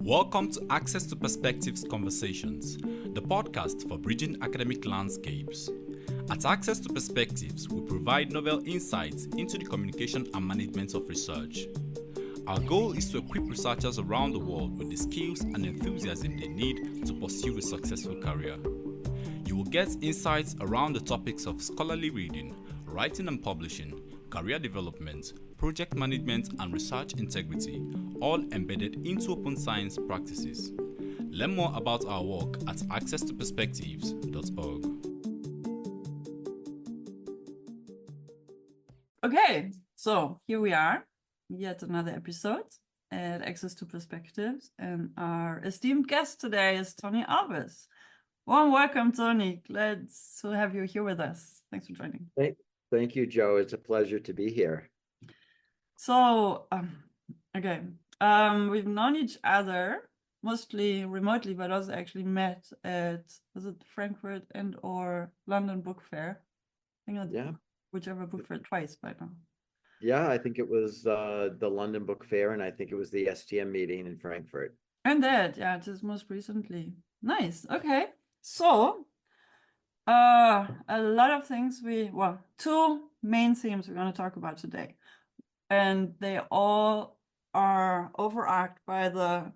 Welcome to Access to Perspectives Conversations, the podcast for bridging academic landscapes. At Access to Perspectives, we provide novel insights into the communication and management of research. Our goal is to equip researchers around the world with the skills and enthusiasm they need to pursue a successful career. You will get insights around the topics of scholarly reading, writing and publishing, career development, project management and research integrity, all embedded into open science practices. Learn more about our work at accesstoperspectives.org. Okay, so here we are, yet another episode at Access to Perspectives, and our esteemed guest today is Tony Alves. Warm welcome, Tony. Glad to have you here with us. Thanks for joining. Thank you, Joe. It's a pleasure to be here. So, we've known each other mostly remotely, but also actually met at, was it Frankfurt and or London Book Fair? Whichever book fair twice by now. Yeah, I think it was the London Book Fair, and I think it was the STM meeting in Frankfurt. And that, yeah, just most recently. Nice. Okay. So, a lot of things two main themes we're going to talk about today. And they all are overarched by the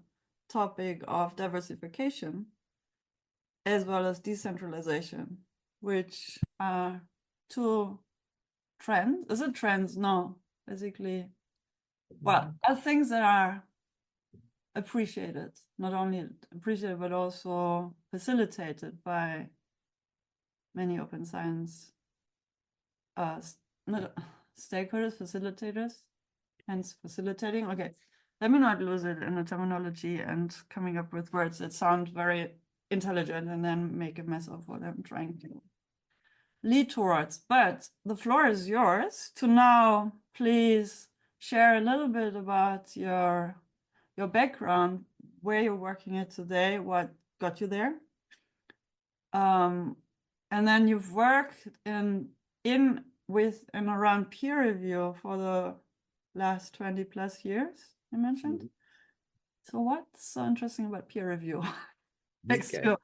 topic of diversification as well as decentralization, which are two trends. Is it trends? No, basically, are things that are appreciated, not only appreciated, but also facilitated by many open science stakeholders, facilitators, hence facilitating. Okay, let me not lose it in the terminology and coming up with words that sound very intelligent and then make a mess of what I'm trying to lead towards. But the floor is yours to now please share a little bit about your background, where you're working at today, what got you there. And then you've worked with and around peer review for the last 20 plus years, you mentioned. Mm-hmm. So what's so interesting about peer review? Makes you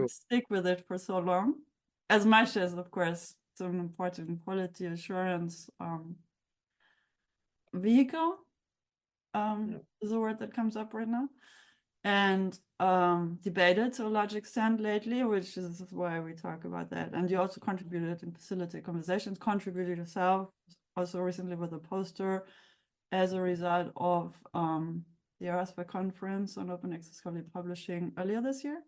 stick with it for so long, as much as, of course, it's an important quality assurance vehicle is a word that comes up right now, and debated to a large extent lately, which is why we talk about that. And you also contributed in Facilitate Conversations, contributed yourself also recently with a poster as a result of the ORCID conference on open access scholarly publishing earlier this year.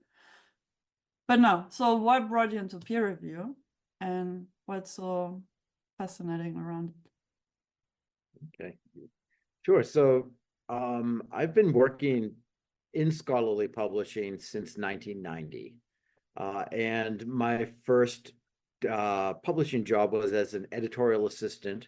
But no, so what brought you into peer review and what's so fascinating around it? Okay, sure. So I've been working in scholarly publishing since 1990. And my first publishing job was as an editorial assistant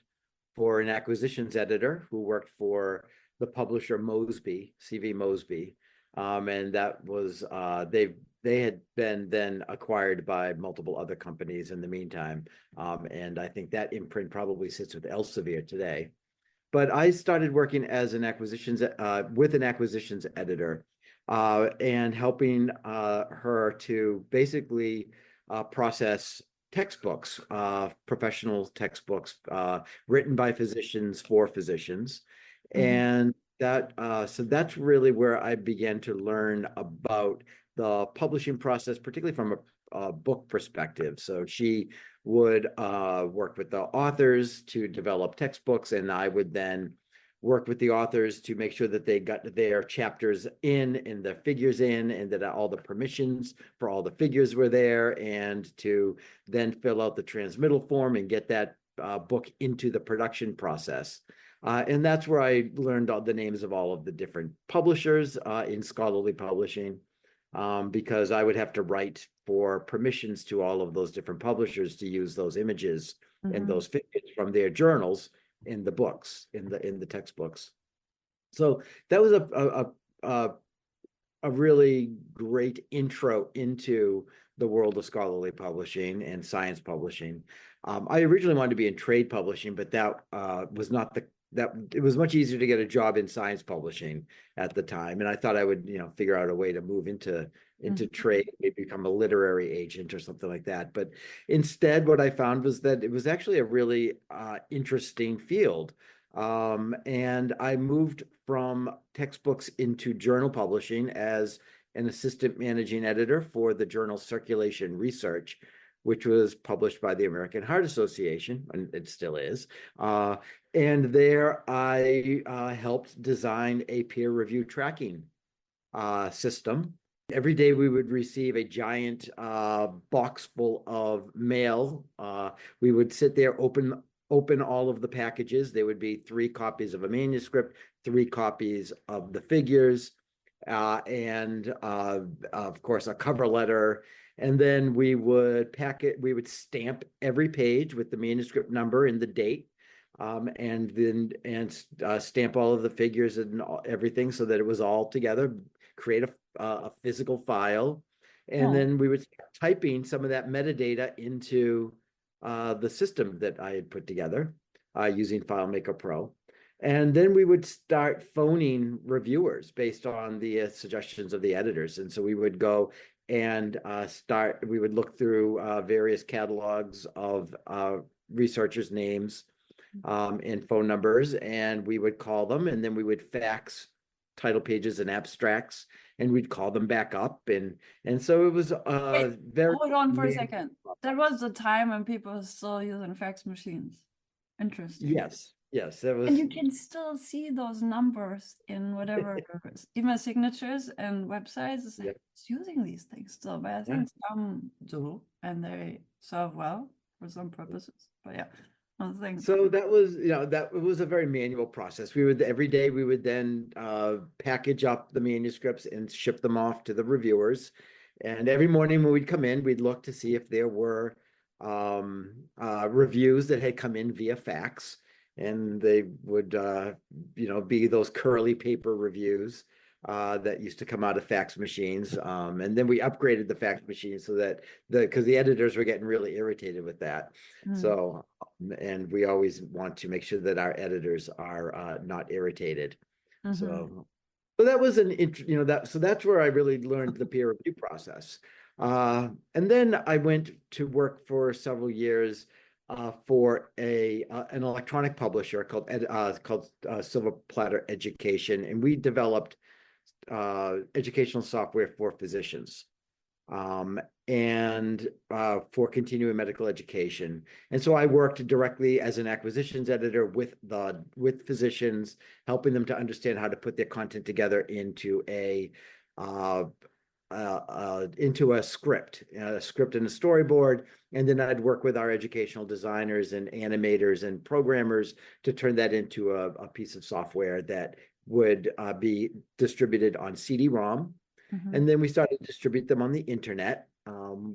for an acquisitions editor who worked for the publisher Mosby, CV Mosby. And that was, they had been then acquired by multiple other companies in the meantime. And I think that imprint probably sits with Elsevier today. But I started working as an acquisitions with an acquisitions editor and helping her to basically process textbooks, professional textbooks written by physicians for physicians. Mm-hmm. And that so that's really where I began to learn about the publishing process, particularly from a book perspective. So she would work with the authors to develop textbooks, and I would then work with the authors to make sure that they got their chapters in and the figures in, and that all the permissions for all the figures were there, and to then fill out the transmittal form and get that book into the production process. And that's where I learned all the names of all of the different publishers in scholarly publishing, because I would have to write for permissions to all of those different publishers to use those images and those figures from their journals in the books, in the textbooks. So that was a really great intro into the world of scholarly publishing and science publishing. I originally wanted to be in trade publishing, but that was not that it was much easier to get a job in science publishing at the time. And I thought I would, figure out a way to move into trade, maybe become a literary agent or something like that. But instead, what I found was that it was actually a really interesting field. And I moved from textbooks into journal publishing as an assistant managing editor for the journal Circulation Research, which was published by the American Heart Association, and it still is. And there I helped design a peer review tracking system. Every day we would receive a giant box full of mail. We would sit there, open all of the packages. There would be 3 copies of a manuscript, 3 copies of the figures, and of course a cover letter. And then we would stamp every page with the manuscript number and the date, and then stamp all of the figures and everything so that it was all together, create a physical file. And then we would start typing some of that metadata into the system that I had put together using FileMaker Pro. And then we would start phoning reviewers based on the suggestions of the editors. And so we would go and we would look through various catalogs of researchers' names and phone numbers, and we would call them, and then we would fax title pages and abstracts, and we'd call them back up. And so it was very— Hold on for a second. That was the time when people were still using fax machines. Interesting. Yes, that was. And you can still see those numbers in whatever email signatures and websites. It's using these things still, but I think some do, and they serve well for some purposes. But yeah, I think so. That was, that was a very manual process. Every day we would then package up the manuscripts and ship them off to the reviewers. And every morning when we'd come in, we'd look to see if there were reviews that had come in via fax. And they would, be those curly paper reviews that used to come out of fax machines. And then we upgraded the fax machine so that because the editors were getting really irritated with that. So, and we always want to make sure that our editors are not irritated. So that was so that's where I really learned the peer review process. And then I went to work for several years for an electronic publisher called Silver Platter Education, and we developed educational software for physicians and for continuing medical education. And so I worked directly as an acquisitions editor with physicians, helping them to understand how to put their content together into a script and a storyboard. And then I'd work with our educational designers and animators and programmers to turn that into a piece of software that would be distributed on CD-ROM. And then we started to distribute them on the internet,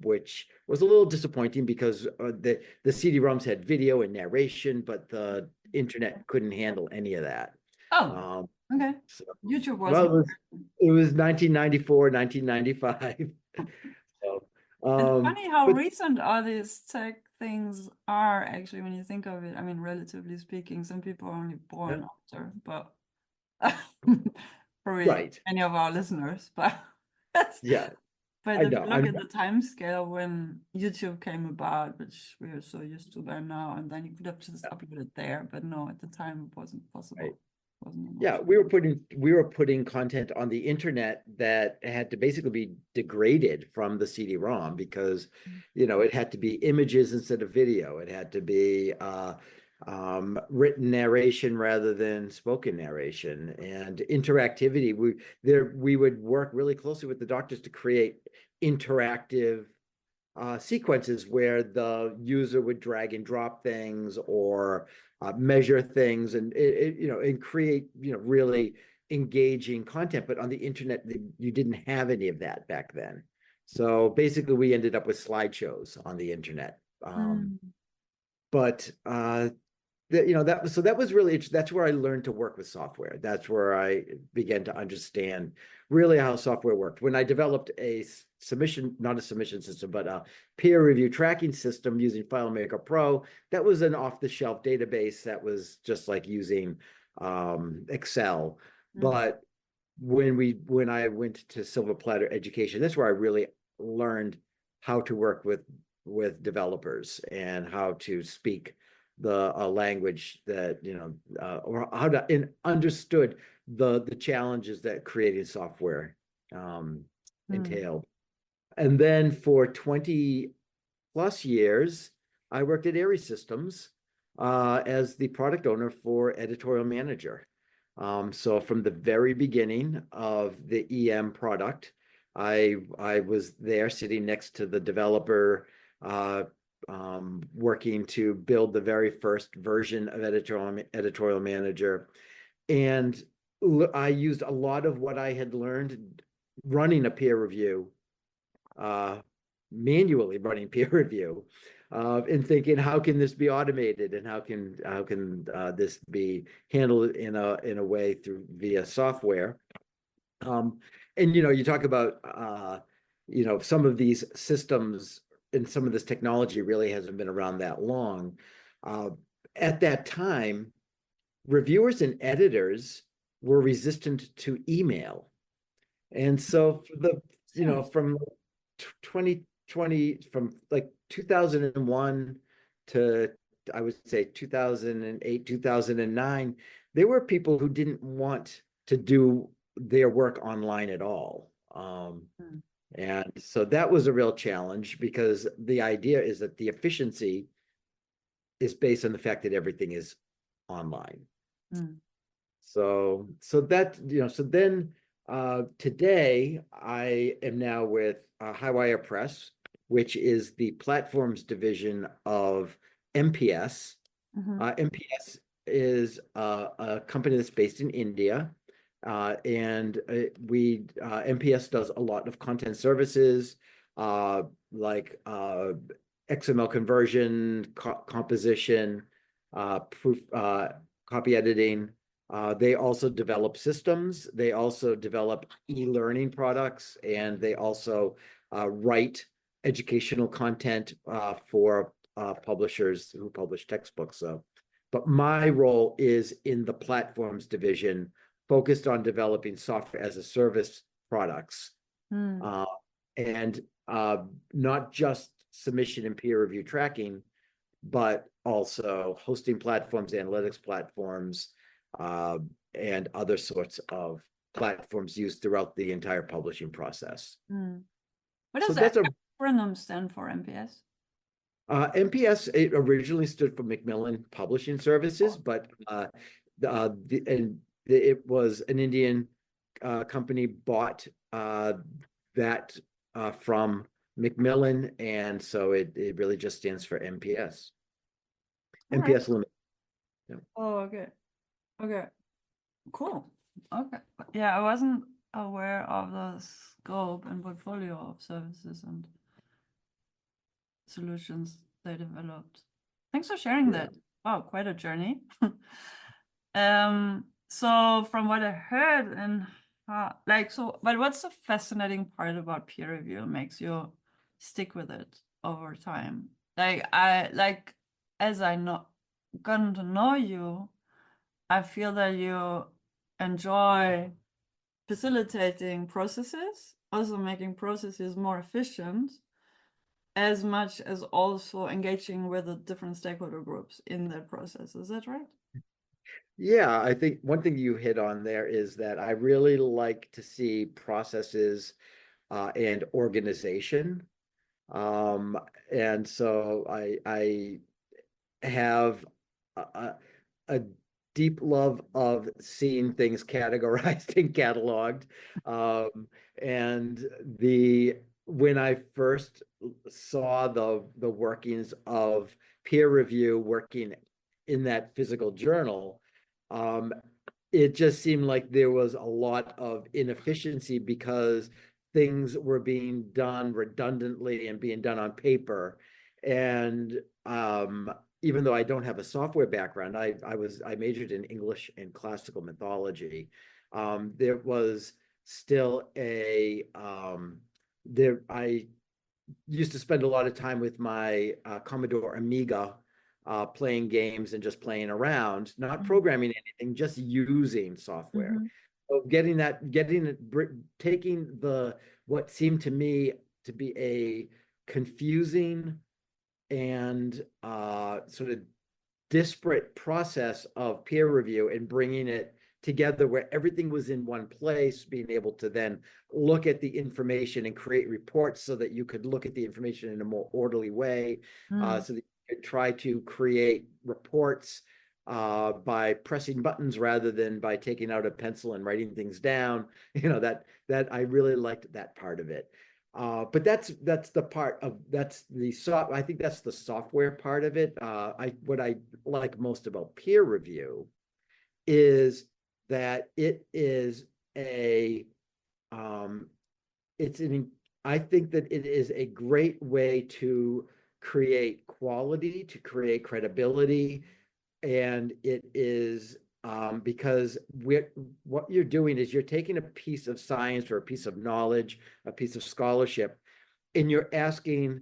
which was a little disappointing because the CD-ROMs had video and narration, but the internet couldn't handle any of that. Okay. So, YouTube was it was 1994, 1995. So, it's funny how recent all these tech things are, actually, when you think of it. I mean, relatively speaking, some people are only born after, but probably many of our listeners. But but if you look at the time scale when YouTube came about, which we are so used to by now, and then you could have just uploaded there, but no, at the time it wasn't possible. Yeah, we were putting content on the internet that had to basically be degraded from the CD-ROM because, it had to be images instead of video. It had to be written narration rather than spoken narration, and interactivity. We would work really closely with the doctors to create interactive sequences where the user would drag and drop things or measure things and create really engaging content. But on the internet, you didn't have any of that back then. So basically, we ended up with slideshows on the internet. But that was really that's where I learned to work with software. That's where I began to understand really how software worked. When I developed a submission, not a submission system, but a peer review tracking system using FileMaker Pro, that was an off-the-shelf database that was just like using Excel. But when I went to Silver Platter Education, that's where I really learned how to work with developers and how to speak the language that or how to understood the challenges that creating software entailed. And then for 20 plus years, I worked at Aerie Systems as the product owner for editorial manager. So from the very beginning of the EM product, I was there sitting next to the developer, working to build the very first version of editorial manager. And I used a lot of what I had learned running a peer review, manually running peer review, and thinking, how can this be automated, and how can this be handled in a way via software. And you talk about some of these systems and some of this technology really hasn't been around that long. At that time, reviewers and editors were resistant to email. And so from 2020, from like 2001 to, I would say, 2008, 2009, there were people who didn't want to do their work online at all. And so that was a real challenge, because the idea is that the efficiency is based on the fact that everything is online. So then today I am now with Highwire Press, which is the platforms division of MPS. MPS is a company that's based in India. And MPS does a lot of content services, like XML conversion, composition, proof, copy editing. They also develop systems. They also develop e-learning products, and they also write educational content for publishers who publish textbooks. So, but my role is in the platforms division, focused on developing software as a service products, and not just submission and peer review tracking, but also hosting platforms, analytics platforms, and other sorts of platforms used throughout the entire publishing process. What does that acronym stand for, MPS? MPS, it originally stood for Macmillan Publishing Services, but it was an Indian company bought that from Macmillan, and so it really just stands for MPS. MPS Limited. Yeah. Oh, okay. Okay. Cool. Okay. Yeah, I wasn't aware of the scope and portfolio of services and solutions they developed. Thanks for sharing that. Wow, quite a journey. So from what I heard, and but what's the fascinating part about peer review makes you stick with it over time? As I gotten to know you, I feel that you enjoy facilitating processes, also making processes more efficient, as much as also engaging with the different stakeholder groups in that process. Is that right? Yeah, I think one thing you hit on there is that I really like to see processes and organization. And so I have a deep love of seeing things categorized and cataloged. And when I first saw the workings of peer review working in that physical journal, it just seemed like there was a lot of inefficiency because things were being done redundantly and being done on paper. And even though I don't have a software background, I majored in English and classical mythology. There was still I used to spend a lot of time with my Commodore Amiga, playing games and just playing around, not programming anything, just using software. So taking what seemed to me to be a confusing and sort of disparate process of peer review and bringing it together where everything was in one place, being able to then look at the information and create reports so that you could look at the information in a more orderly way, so that you could try to create reports by pressing buttons rather than by taking out a pencil and writing things down. That I really liked that part of it. But I think that's the software part of it. What I like most about peer review is that it is I think that it is a great way to create quality, to create credibility, and it is because what you're doing is you're taking a piece of science or a piece of knowledge, a piece of scholarship, and you're asking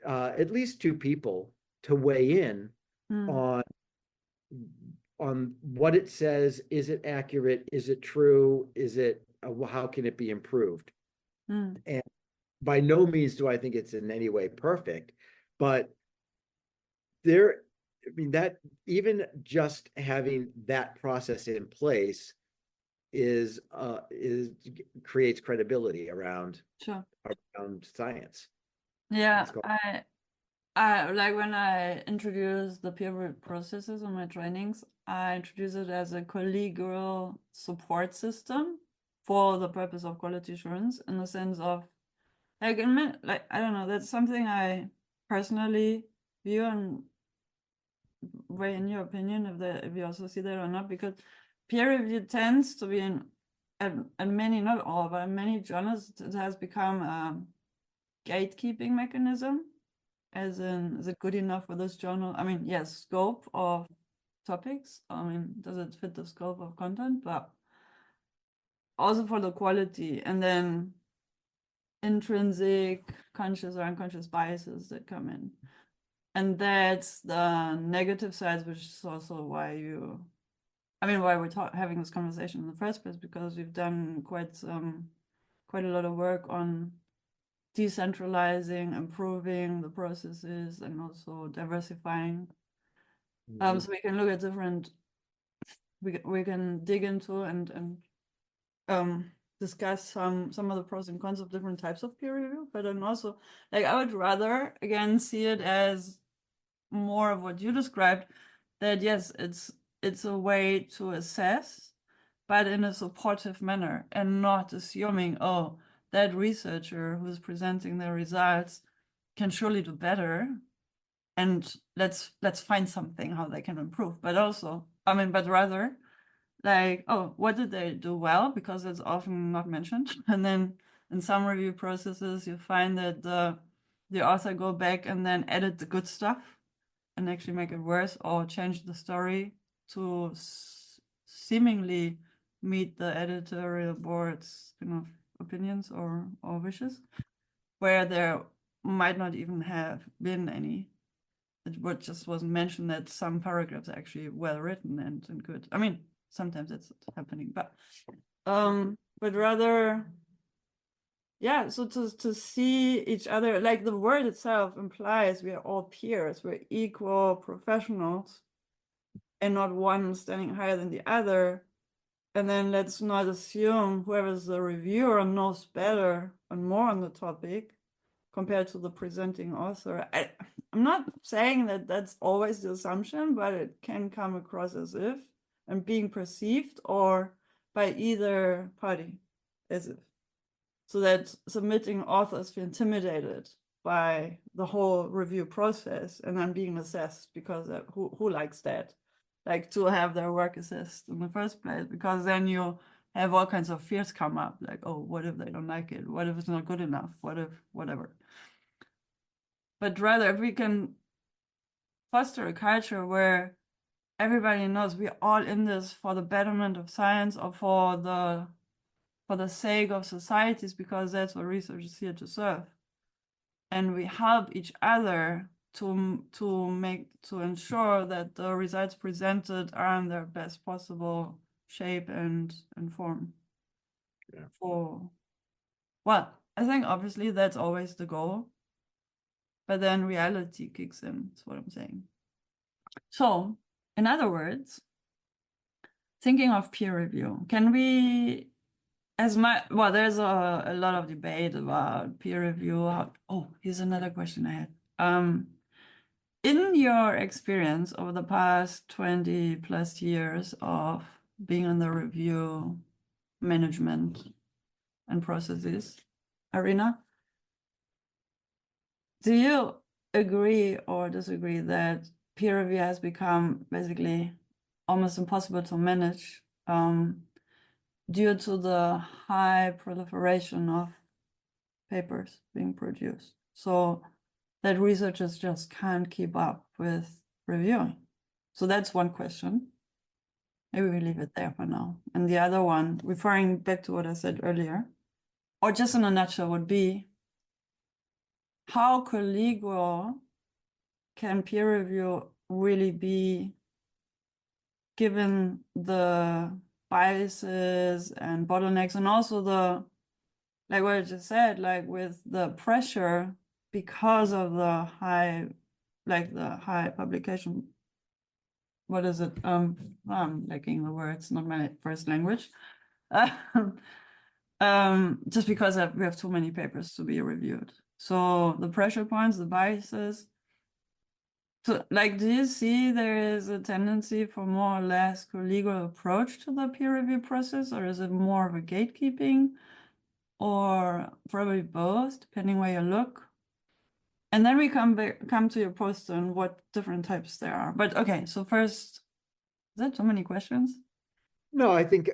at least two people to weigh in on what it says. Is it accurate? Is it true? Is it how can it be improved? And by no means do I think it's in any way perfect, but that even just having that process in place creates credibility around science. Yeah, I like when I introduce the peer review processes in my trainings, I introduce it as a collegial support system for the purpose of quality assurance, in the sense of I don't know, that's something I personally view, and weigh in your opinion if you also see that or not, because peer review tends to be and many, not all, but many journals, it has become a gatekeeping mechanism. As in, is it good enough for this journal? I mean, yes, scope of topics. I mean, does it fit the scope of content? But also for the quality, and then intrinsic conscious or unconscious biases that come in. And that's the negative sides, which is also why we're having this conversation in the first place, because we've done quite a lot of work on decentralizing, improving the processes, and also diversifying. So we can look at different, we can dig into and discuss some of the pros and cons of different types of peer review. But then also, I would rather again see it as more of what you described, that yes, it's a way to assess, but in a supportive manner, and not assuming, oh, that researcher who's presenting their results can surely do better, and let's find something how they can improve. But also, but rather oh, what did they do well? Because it's often not mentioned. And then in some review processes, you find that the author go back and then edit the good stuff and actually make it worse, or change the story to seemingly meet the editorial board's opinions or wishes, where there might not even have been any. It just wasn't mentioned that some paragraphs are actually well written and good. I mean, sometimes it's happening, but rather, yeah, so to see each other, like the word itself implies we are all peers, we're equal professionals, and not one standing higher than the other. And then let's not assume whoever's the reviewer knows better and more on the topic compared to the presenting author. I'm not saying that that's always the assumption, but it can come across as if, and being perceived or by either party as if. So that submitting authors feel intimidated by the whole review process, and then being assessed because who likes that? Like to have their work assessed in the first place, because then you have all kinds of fears come up, like, oh, what if they don't like it? What if it's not good enough? What if whatever? But rather, if we can foster a culture where everybody knows we're all in this for the betterment of science or for the sake of societies, because that's what research is here to serve. And we help each other to ensure that the results presented are in their best possible shape and form. Yeah. Well, I think obviously that's always the goal, but then reality kicks in, that's what I'm saying. So, in other words, thinking of peer review, can we, well, there's a lot of debate about peer review. Oh, here's another question I had. In your experience over the past 20 plus years of being in the review management and processes arena, do you agree or disagree that peer review has become basically almost impossible to manage due to the high proliferation of papers being produced, so that researchers just can't keep up with reviewing? So that's one question. Maybe we leave it there for now. And the other one, referring back to what I said earlier, or just in a nutshell, would be how collegial can peer review really be given the biases and bottlenecks, and also the, like what I just said, like with the pressure because of the high, like the high publication. What is it? I'm lacking the words, not my first language. Just because we have too many papers to be reviewed. So the pressure points, the biases. So, like, do you see there is a tendency for more or less collegial approach to the peer review process, or is it more of a gatekeeping, or probably both, depending where you look? And then we come to your post on what different types there are. But okay, so first, is that too many questions? No, I think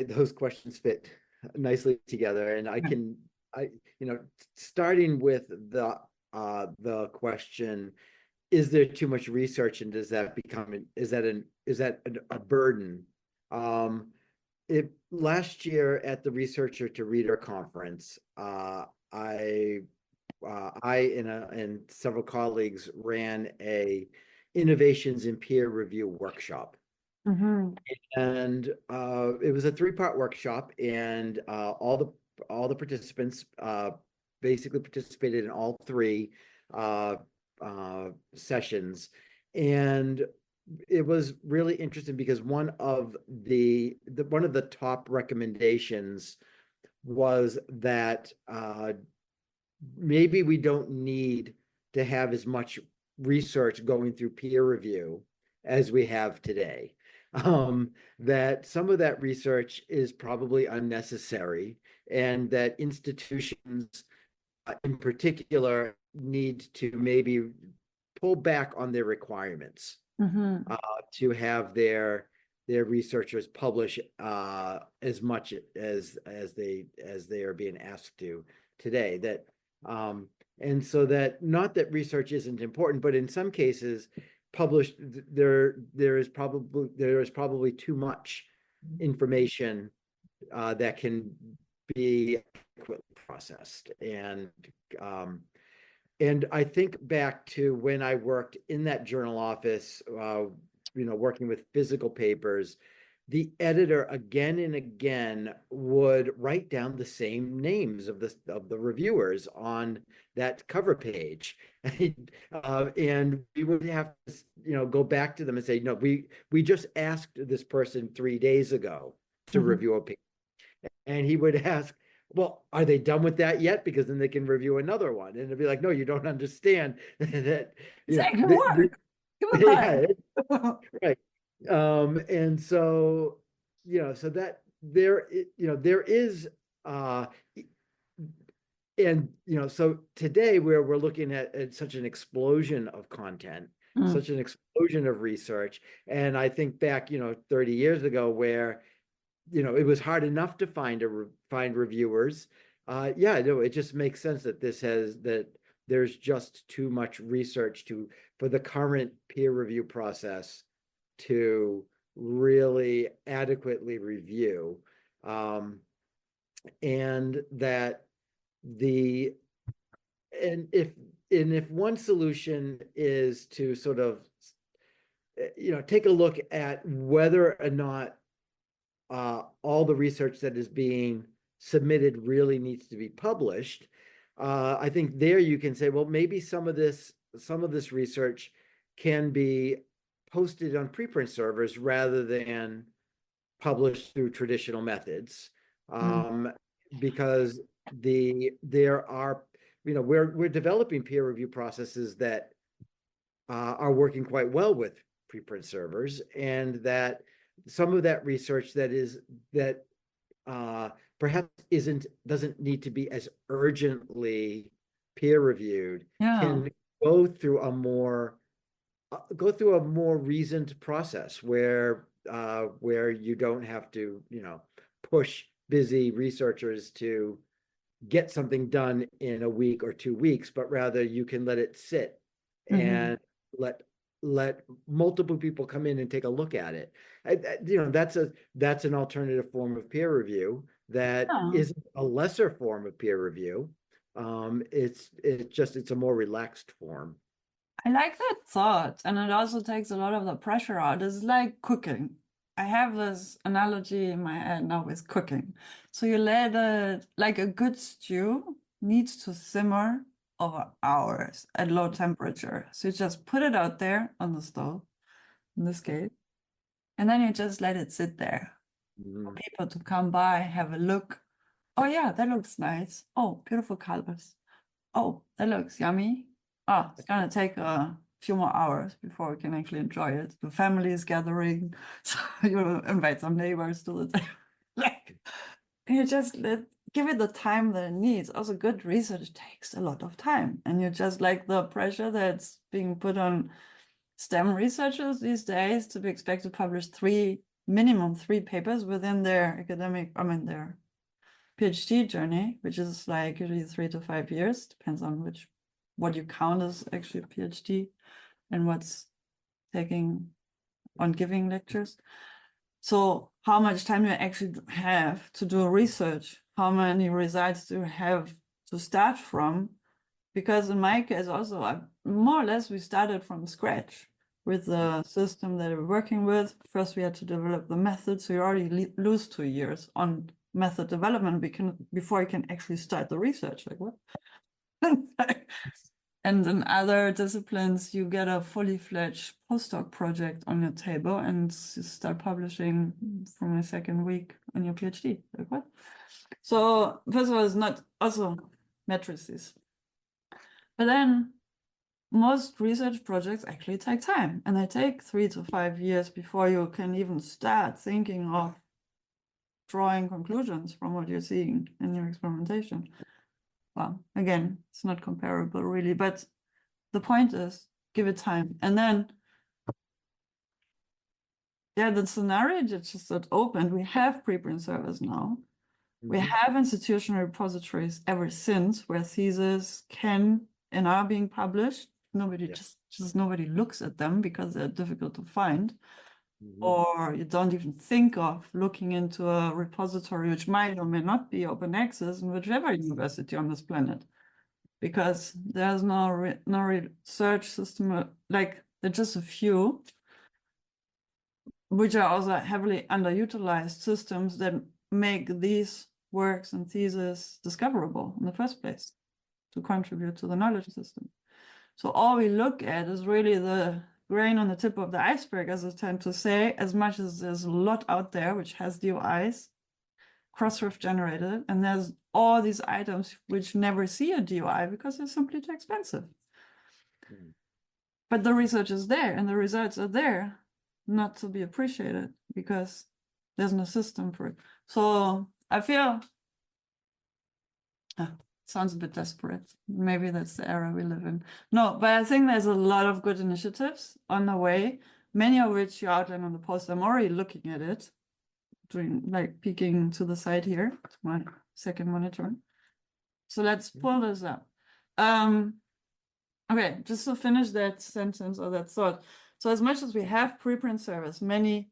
those questions fit nicely together, and starting with the question, is there too much research, and does that become is that a burden? Last year at the Researcher to Reader conference, I and several colleagues ran a innovations in peer review workshop. Mm-hmm. And it was a 3-part workshop, and all the participants basically participated in all 3 sessions. And it was really interesting because one of the top recommendations was that maybe we don't need to have as much research going through peer review as we have today. That some of that research is probably unnecessary, and that institutions in particular need to maybe pull back on their requirements to have their researchers publish as much as they are being asked to today. That and so that, not that research isn't important, but in some cases published there is probably too much information that can be adequately processed. And I think back to when I worked in that journal office, working with physical papers, the editor again and again would write down the same names of the reviewers on that cover page, and we would have to go back to them and say, no, we just asked this person 3 days ago to review a paper, and he would ask, well, are they done with that yet? Because then they can review another one. And it'd be like, no, you don't understand that. Second work. Come on. Yeah, right. And so, so that there is, and, so today we're looking at such an explosion of content, such an explosion of research. And I think back, 30 years ago where, it was hard enough to find reviewers. It just makes sense that there's just too much research for the current peer review process to really adequately review. And that if one solution is to sort of, take a look at whether or not all the research that is being submitted really needs to be published, I think there you can say, well, maybe some of this research can be posted on preprint servers rather than published through traditional methods, because there are, we're developing peer review processes that are working quite well with preprint servers, and that some of that research that perhaps doesn't need to be as urgently peer reviewed can go through a more reasoned process where you don't have to, push busy researchers to get something done in a week or 2 weeks, but rather you can let it sit and let multiple people come in and take a look at it. That's an alternative form of peer review that isn't a lesser form of peer review. It's a more relaxed form. I like that thought, and it also takes a lot of the pressure out. It's like cooking. I have this analogy in my head now with cooking. So you let it, like a good stew needs to simmer over hours at low temperature. So you just put it out there on the stove, in this case, and then you just let it sit there for people to come by, have a look. Oh yeah, that looks nice. Oh, beautiful colors. Oh, that looks yummy. Oh, it's gonna take a few more hours before we can actually enjoy it. The family is gathering, so you invite some neighbors to the table. Like, you just give it the time that it needs. Also, good research takes a lot of time, and you just like the pressure that's being put on STEM researchers these days to be expected to publish minimum three papers within their their PhD journey, which is like usually 3 to 5 years, depends on what you count as actually a PhD and what's taking on giving lectures. So how much time you actually have to do research, how many results do you have to start from? Because in my case also, more or less we started from scratch with the system that we're working with. First we had to develop the method, so you already lose 2 years on method development before you can actually start the research. Like what? And in other disciplines, you get a fully fledged postdoc project on your table and you start publishing from the second week on your PhD. Like what? So first of all, it's not also matrices. But then most research projects actually take time, and they take 3 to 5 years before you can even start thinking of drawing conclusions from what you're seeing in your experimentation. Well, again, it's not comparable really, but the point is give it time. And then, the scenario that just got opened, we have preprint servers now. We have institutional repositories ever since where theses can and are being published. Nobody just nobody looks at them because they're difficult to find. Or you don't even think of looking into a repository which might or may not be open access in whichever university on this planet, because there's no research system, like there's just a few, which are also heavily underutilized systems that make these works and theses discoverable in the first place to contribute to the knowledge system. So all we look at is really the grain on the tip of the iceberg, as I tend to say, as much as there's a lot out there which has DOIs, Crossref generated, and there's all these items which never see a DOI because they're simply too expensive. But the research is there and the results are there, not to be appreciated because there's no system for it. So I feel, sounds a bit desperate. Maybe that's the era we live in. No, but I think there's a lot of good initiatives on the way, many of which you outline on the post. I'm already looking at it, peeking to the side here, to my second monitor. So let's pull this up. Okay, just to finish that sentence or that thought. So as much as we have preprint servers, many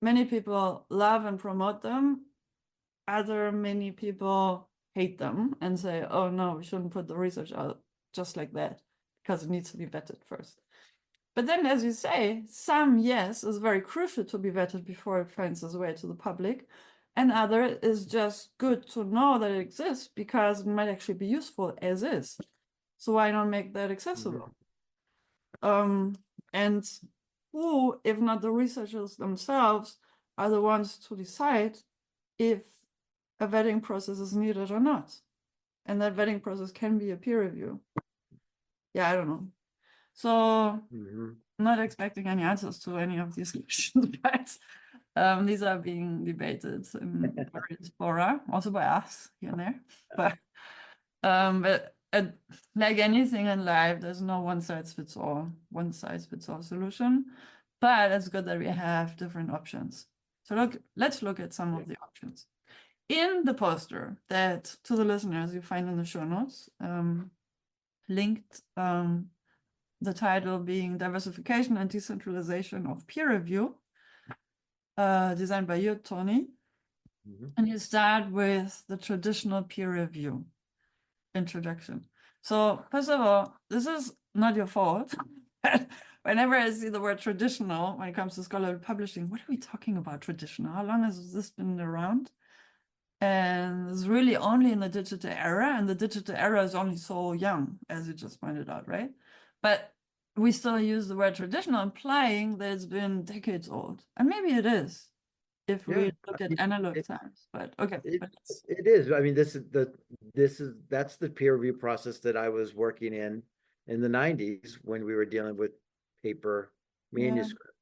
people love and promote them. Many people hate them and say, oh no, we shouldn't put the research out just like that because it needs to be vetted first. But then, as you say, some, yes, is very crucial to be vetted before it finds its way to the public. And other is just good to know that it exists because it might actually be useful as is. So why not make that accessible? And who, if not the researchers themselves, are the ones to decide if a vetting process is needed or not? And that vetting process can be a peer review. Yeah, I don't know. So not expecting any answers to any of these questions, but these are being debated in various fora, also by us here and there. But like anything in life, there's no one size fits all solution. But it's good that we have different options. So let's look at some of the options. In the poster that to the listeners you find in the show notes, linked, the title being Diversification and Decentralization of Peer Review, designed by you, Tony. And you start with the traditional peer review introduction. So first of all, this is not your fault. Whenever I see the word traditional, when it comes to scholarly publishing, what are we talking about traditional? How long has this been around? And it's really only in the digital era, and the digital era is only so young, as you just pointed out, right? But we still use the word traditional, implying that it's been decades old. And maybe it is, if we look at analog times, but okay. It is. I mean, that's the peer review process that I was working in the 90s when we were dealing with paper manuscript.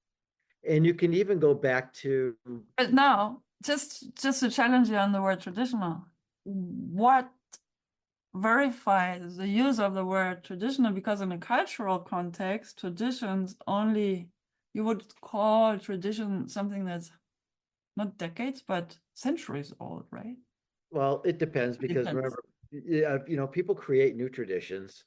And you can even go back to. But now, just to challenge you on the word traditional, what verifies the use of the word traditional? Because in a cultural context, traditions only, you would call tradition something that's not decades, but centuries old, right? Well, it depends because remember, you know, people create new traditions.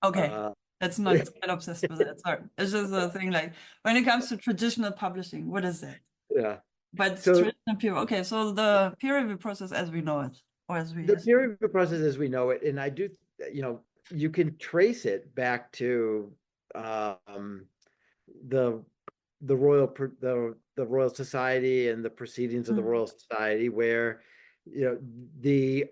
Okay, let's not get obsessed with that. Sorry, it's just a thing. Like when it comes to traditional publishing, what is that? Yeah, but so, traditional peer. Okay, so the peer review process as we know it, or as we the peer review process as we know it, and I do, you know, you can trace it back to the Royal Society and the proceedings of the Royal Society, where, you know, the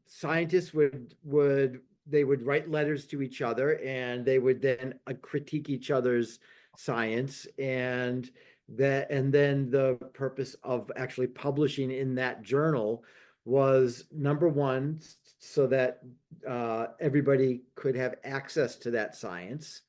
scientists would write letters to each other, and they would then critique each other's science, and then the purpose of actually publishing in that journal was, number one, so that everybody could have access to that science.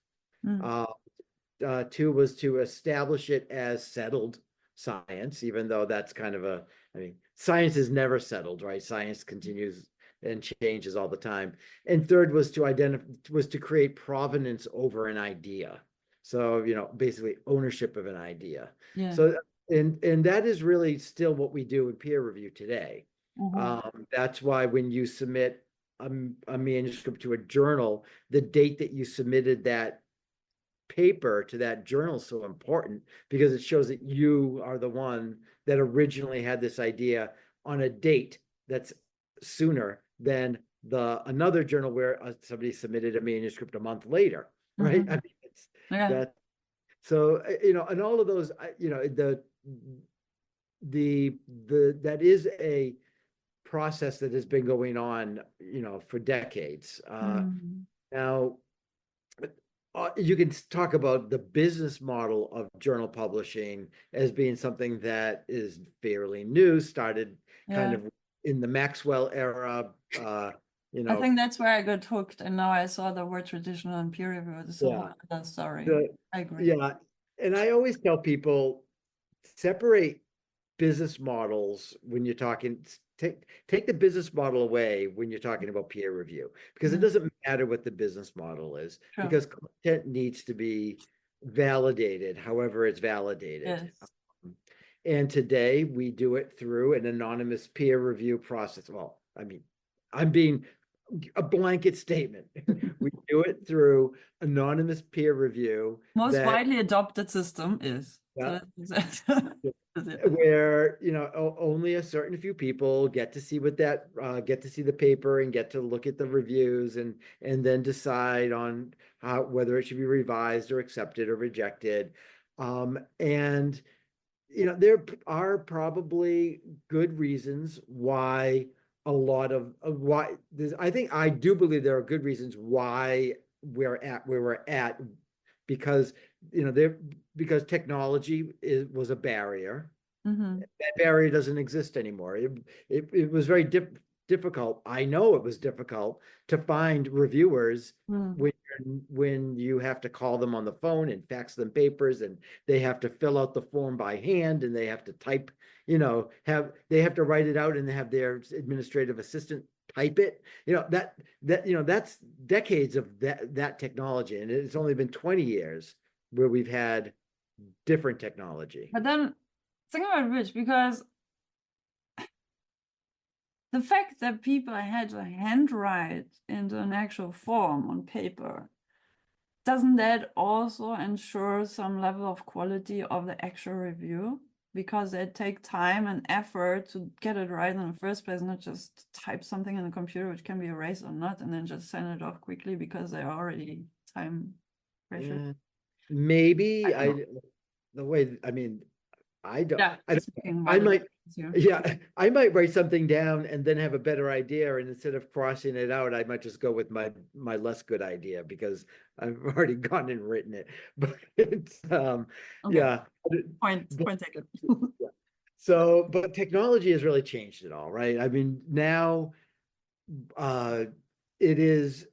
Two was to establish it as settled science, even though that's kind of I mean, science is never settled, right? Science continues and changes all the time. And third was to create provenance over an idea. So, you know, basically ownership of an idea. So, and that is really still what we do in peer review today. That's why when you submit a manuscript to a journal, the date that you submitted that paper to that journal is so important, because it shows that you are the one that originally had this idea on a date that's sooner than another journal where somebody submitted a manuscript a month later, right? I mean, that. So, you know, and all of those, you know, that is a process that has been going on, you know, for decades. Now, you can talk about the business model of journal publishing as being something that is fairly new, started kind of in the Maxwell era. You know, I think that's where I got hooked, and now I saw the word traditional and peer review. It's a whole other story. I agree. Yeah, and I always tell people, separate business models when you're talking. Take the business model away when you're talking about peer review, because it doesn't matter what the business model is, because content needs to be validated however it's validated. And today we do it through an anonymous peer review process. Well, I mean, I'm being a blanket statement. We do it through anonymous peer review. Most that, widely adopted system is. Yeah. So that's it. where only a certain few people get to see get to see the paper and get to look at the reviews and then decide on whether it should be revised or accepted or rejected. And there are probably good reasons why I do believe there are good reasons why we're at where we're at, because because technology was a barrier. Mm-hmm. That barrier doesn't exist anymore. It was very difficult. I know it was difficult to find reviewers when you have to call them on the phone and fax them papers, and they have to fill out the form by hand, and they have to type, they have to write it out and have their administrative assistant type it. That's decades of that technology, and it's only been 20 years where we've had different technology. But then think about which, because the fact that people had to handwrite into an actual form on paper, doesn't that also ensure some level of quality of the actual review? Because they take time and effort to get it right in the first place, not just type something in the computer which can be erased or not, and then just send it off quickly because they're already time pressured. Maybe I don't I might write something down and then have a better idea, and instead of crossing it out, I might just go with my less good idea because I've already gone and written it. But Point taken. So, but technology has really changed it all, right? I mean, now it's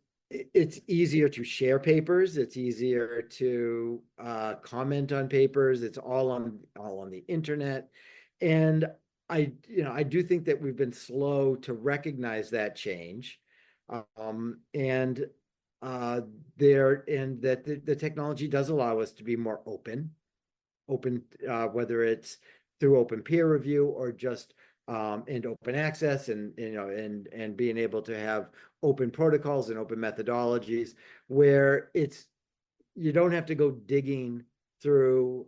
easier to share papers. It's easier to comment on papers. It's all on the internet. And I do think that we've been slow to recognize that change. And that the technology does allow us to be more open, whether it's through open peer review or just and open access, and being able to have open protocols and open methodologies where you don't have to go digging through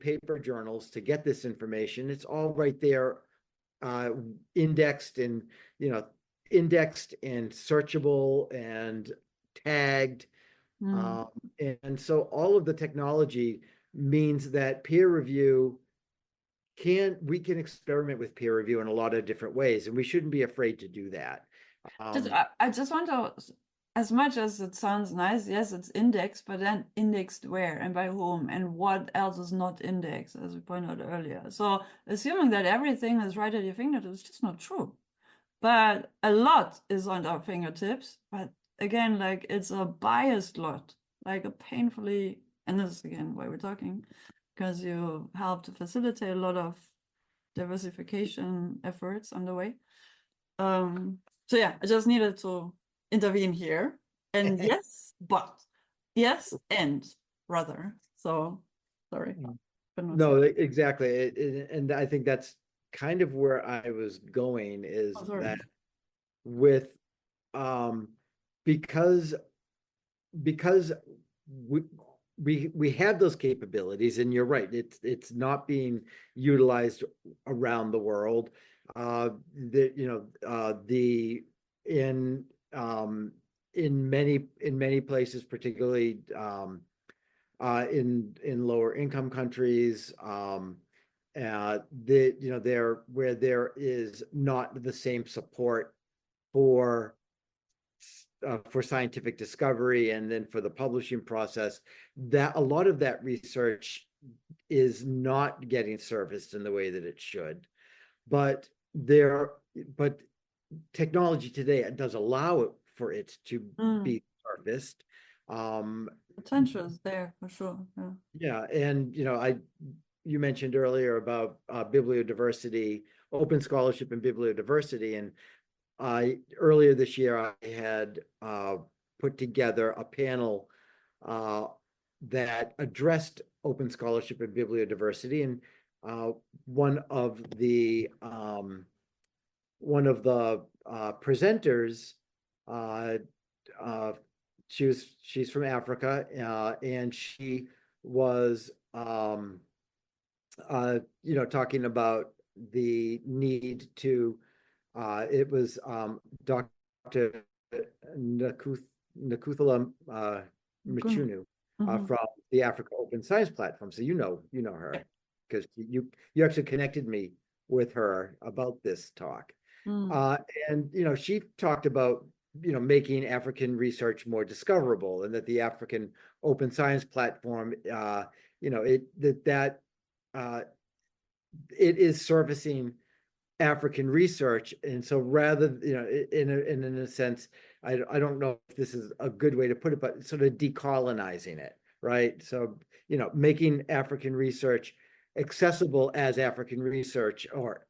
paper journals to get this information. It's all right there, indexed and searchable and tagged. And so all of the technology means that peer review we can experiment with peer review in a lot of different ways, and we shouldn't be afraid to do that. I just want to, as much as it sounds nice, yes, it's indexed, but then indexed where and by whom, and what else is not indexed, as we pointed out earlier. So assuming that everything is right at your fingertips is just not true. But a lot is on our fingertips. But again, like, it's a biased lot, like a painfully, and this is again why we're talking, because you help to facilitate a lot of diversification efforts underway. So yeah, I just needed to intervene here. And yes, and rather. So sorry. No, exactly. And I think that's kind of where I was going, is that with because we have those capabilities, and you're right, it's not being utilized around the world. In many places, particularly in lower income countries, where there is not the same support for scientific discovery, and then for the publishing process, that a lot of that research is not getting surfaced in the way that it should. But technology today does allow for it to be surfaced. Potential is there for sure. Yeah, and you mentioned earlier about bibliodiversity, open scholarship and bibliodiversity, and earlier this year I had put together a panel that addressed open scholarship and bibliodiversity, and one of the one of the presenters, she's from Africa, and she was talking about the need to it was Dr. Nakuthala Machunu from the Africa Open Science Platform. So you know her because you actually connected me with her about this talk. And she talked about making African research more discoverable, and that the African Open Science Platform it is servicing African research. And so rather, in a sense, I don't know if this is a good way to put it, but sort of decolonizing it, right? So, making African research accessible as African research, or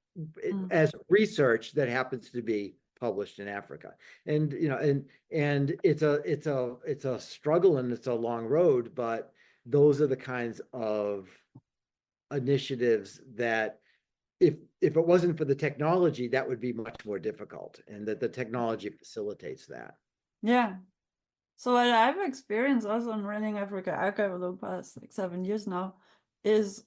as research that happens to be published in Africa. And, and it's a struggle, and it's a long road, but those are the kinds of initiatives that if it wasn't for the technology, that would be much more difficult, and that the technology facilitates that. Yeah. So what I've experienced also in running Africa Archive over the past 7 years now is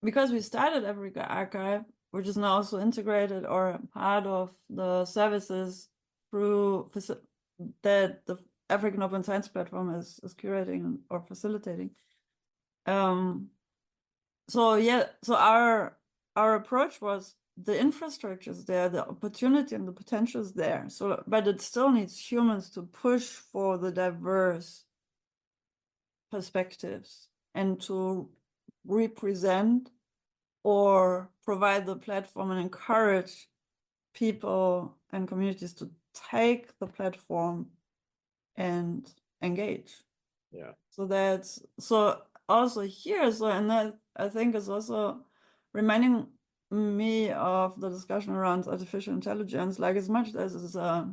because we started Africa Archive, which is now also integrated or part of the services through that the African Open Science Platform is curating or facilitating. So yeah, so our approach was the infrastructure is there, the opportunity and the potential is there. So, but it still needs humans to push for the diverse perspectives and to represent or provide the platform and encourage people and communities to take the platform and engage. Yeah. So that's also here. So, and that I think is also reminding me of the discussion around artificial intelligence, like as much as it's a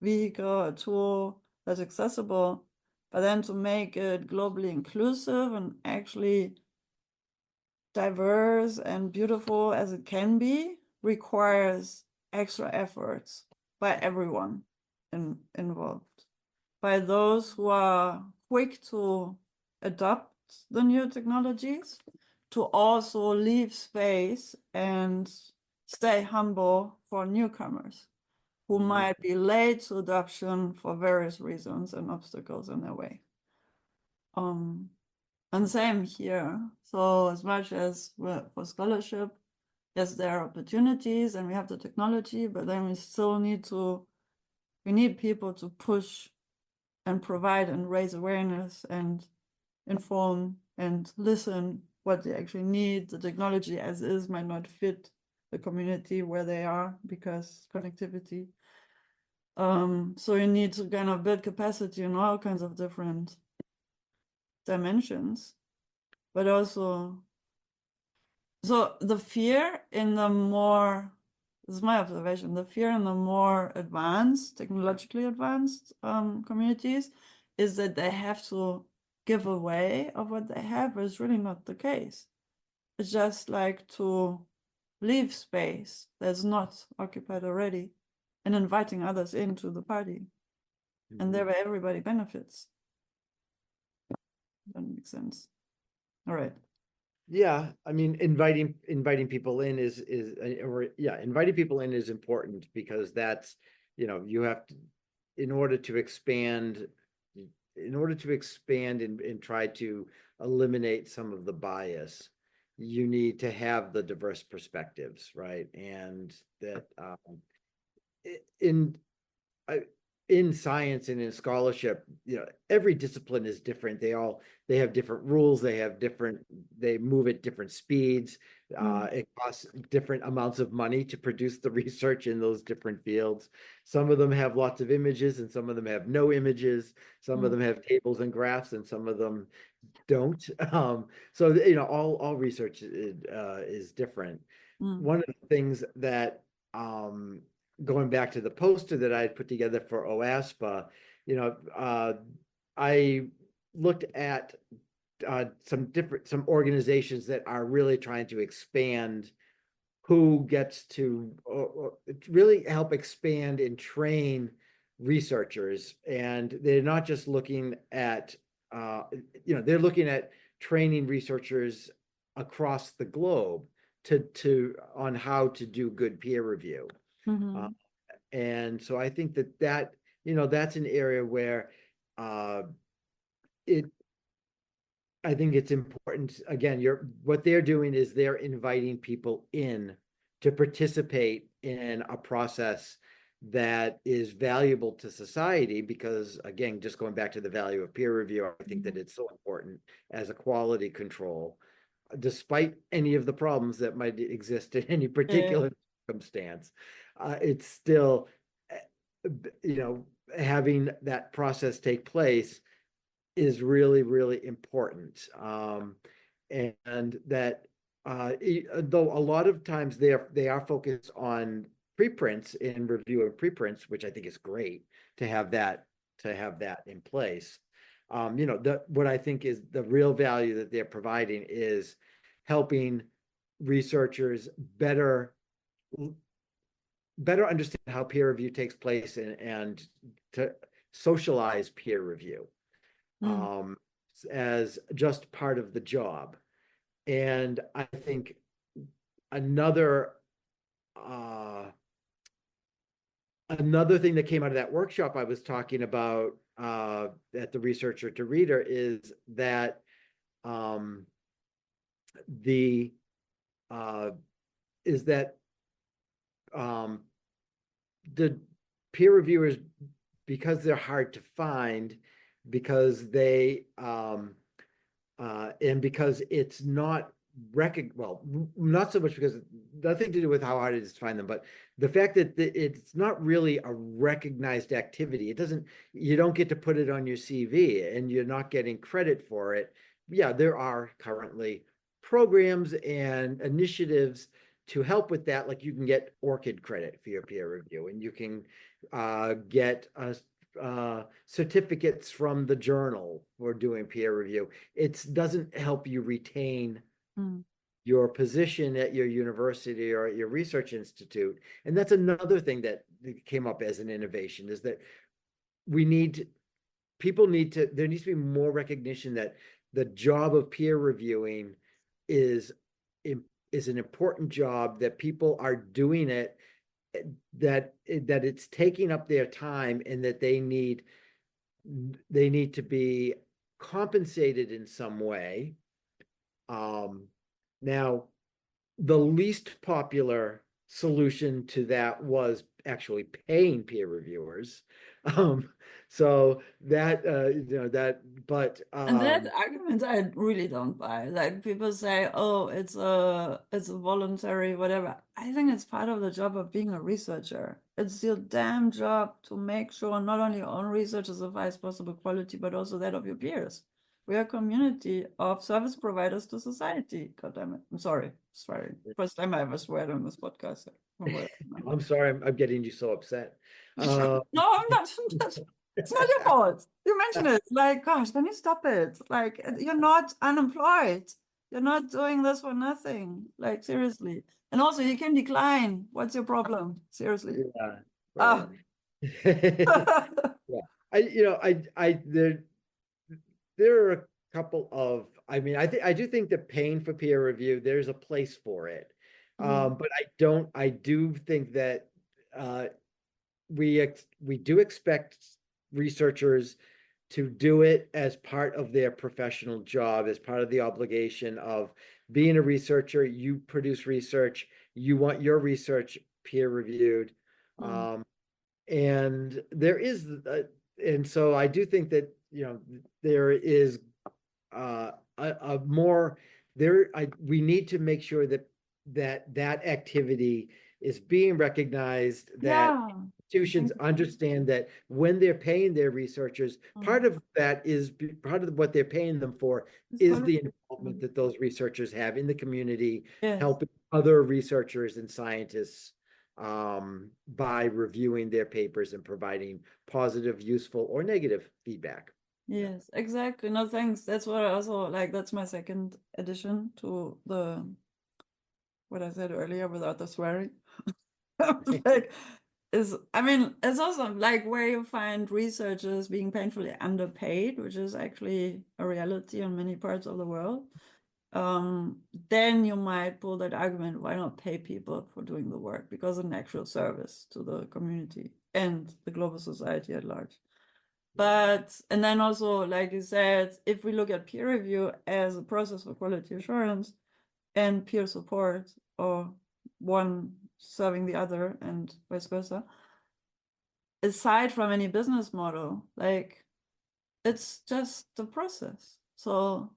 vehicle, a tool that's accessible, but then to make it globally inclusive and actually diverse and beautiful as it can be requires extra efforts by everyone involved, by those who are quick to adopt the new technologies, to also leave space and stay humble for newcomers who might be late to adoption for various reasons and obstacles in their way. And same here. So as much as for scholarship, yes, there are opportunities and we have the technology, but then we need people to push and provide and raise awareness and inform and listen what they actually need. The technology as is might not fit the community where they are because connectivity. So you need to kind of build capacity in all kinds of different dimensions, but also, so the fear in the more, this is my observation, the fear in the more advanced, technologically advanced communities is that they have to give away of what they have, but it's really not the case. It's just like to leave space that's not occupied already and inviting others into the party. And thereby everybody benefits. That makes sense. All right. Yeah, I mean, inviting people in inviting people in is important, because that's, you have to, in order to expand and try to eliminate some of the bias, you need to have the diverse perspectives, right? And that in science and in scholarship, every discipline is different. They have different rules. They move at different speeds. It costs different amounts of money to produce the research in those different fields. Some of them have lots of images, and some of them have no images. Some of them have tables and graphs, and some of them don't. So all research is different. One of the things that going back to the poster that I had put together for OASPA, I looked at some organizations that are really trying to expand who gets to really help expand and train researchers. And they're not just looking at, they're looking at training researchers across the globe on how to do good peer review. And so I think that that's an area where I think it's important. Again, what they're doing is they're inviting people in to participate in a process that is valuable to society, because again, just going back to the value of peer review, I think that it's so important as a quality control, despite any of the problems that might exist in any particular circumstance. It's still, having that process take place is really, really important. And that though a lot of times they are focused on preprints and review of preprints, which I think is great to have that in place. What I think is the real value that they're providing is helping researchers better understand how peer review takes place and to socialize peer review as just part of the job. And I think another thing that came out of that workshop I was talking about at the Researcher to Reader is that the peer reviewers, because they're hard to find, because they and because it's not not so much because nothing to do with how hard it is to find them, but the fact that it's not really a recognized activity. You don't get to put it on your CV, and you're not getting credit for it. Yeah, there are currently programs and initiatives to help with that. Like you can get ORCID credit for your peer review, and you can get certificates from the journal for doing peer review. It doesn't help you retain your position at your university or at your research institute. And that's another thing that came up as an innovation, is that there needs to be more recognition that the job of peer reviewing is an important job, that people are doing it, that it's taking up their time, and that they need to be compensated in some way. Now, the least popular solution to that was actually paying peer reviewers. So that and that argument I really don't buy. Like people say, oh, it's a voluntary whatever. I think it's part of the job of being a researcher. It's your damn job to make sure not only your own research is of highest possible quality, but also that of your peers. We are a community of service providers to society. God damn it. I'm sorry. First time I ever swear on this podcast. I'm sorry, I'm getting you so upset. No, I'm not. It's not your fault. You mentioned it. Like, gosh, can you stop it? Like, you're not unemployed. You're not doing this for nothing. Like, seriously. And also, you can decline. What's your problem? Seriously. Yeah. Right. Yeah. There are a couple of, I do think that paying for peer review, there's a place for it. But I do think that we do expect researchers to do it as part of their professional job, as part of the obligation of being a researcher. You produce research, you want your research peer reviewed. And there is, and so I do think that, there is we need to make sure that activity is being recognized, that institutions understand that when they're paying their researchers, part of what they're paying them for is the involvement that those researchers have in the community, helping other researchers and scientists by reviewing their papers and providing positive, useful, or negative feedback. Yes, exactly. No, thanks. That's what I also like. That's my second addition to the what I said earlier without the swearing. Like, I mean, it's also like where you find researchers being painfully underpaid, which is actually a reality in many parts of the world. Then you might pull that argument, why not pay people for doing the work? Because it's an actual service to the community and the global society at large. But, and then also, like you said, if we look at peer review as a process for quality assurance and peer support, or one serving the other and vice versa, aside from any business model, like it's just the process. So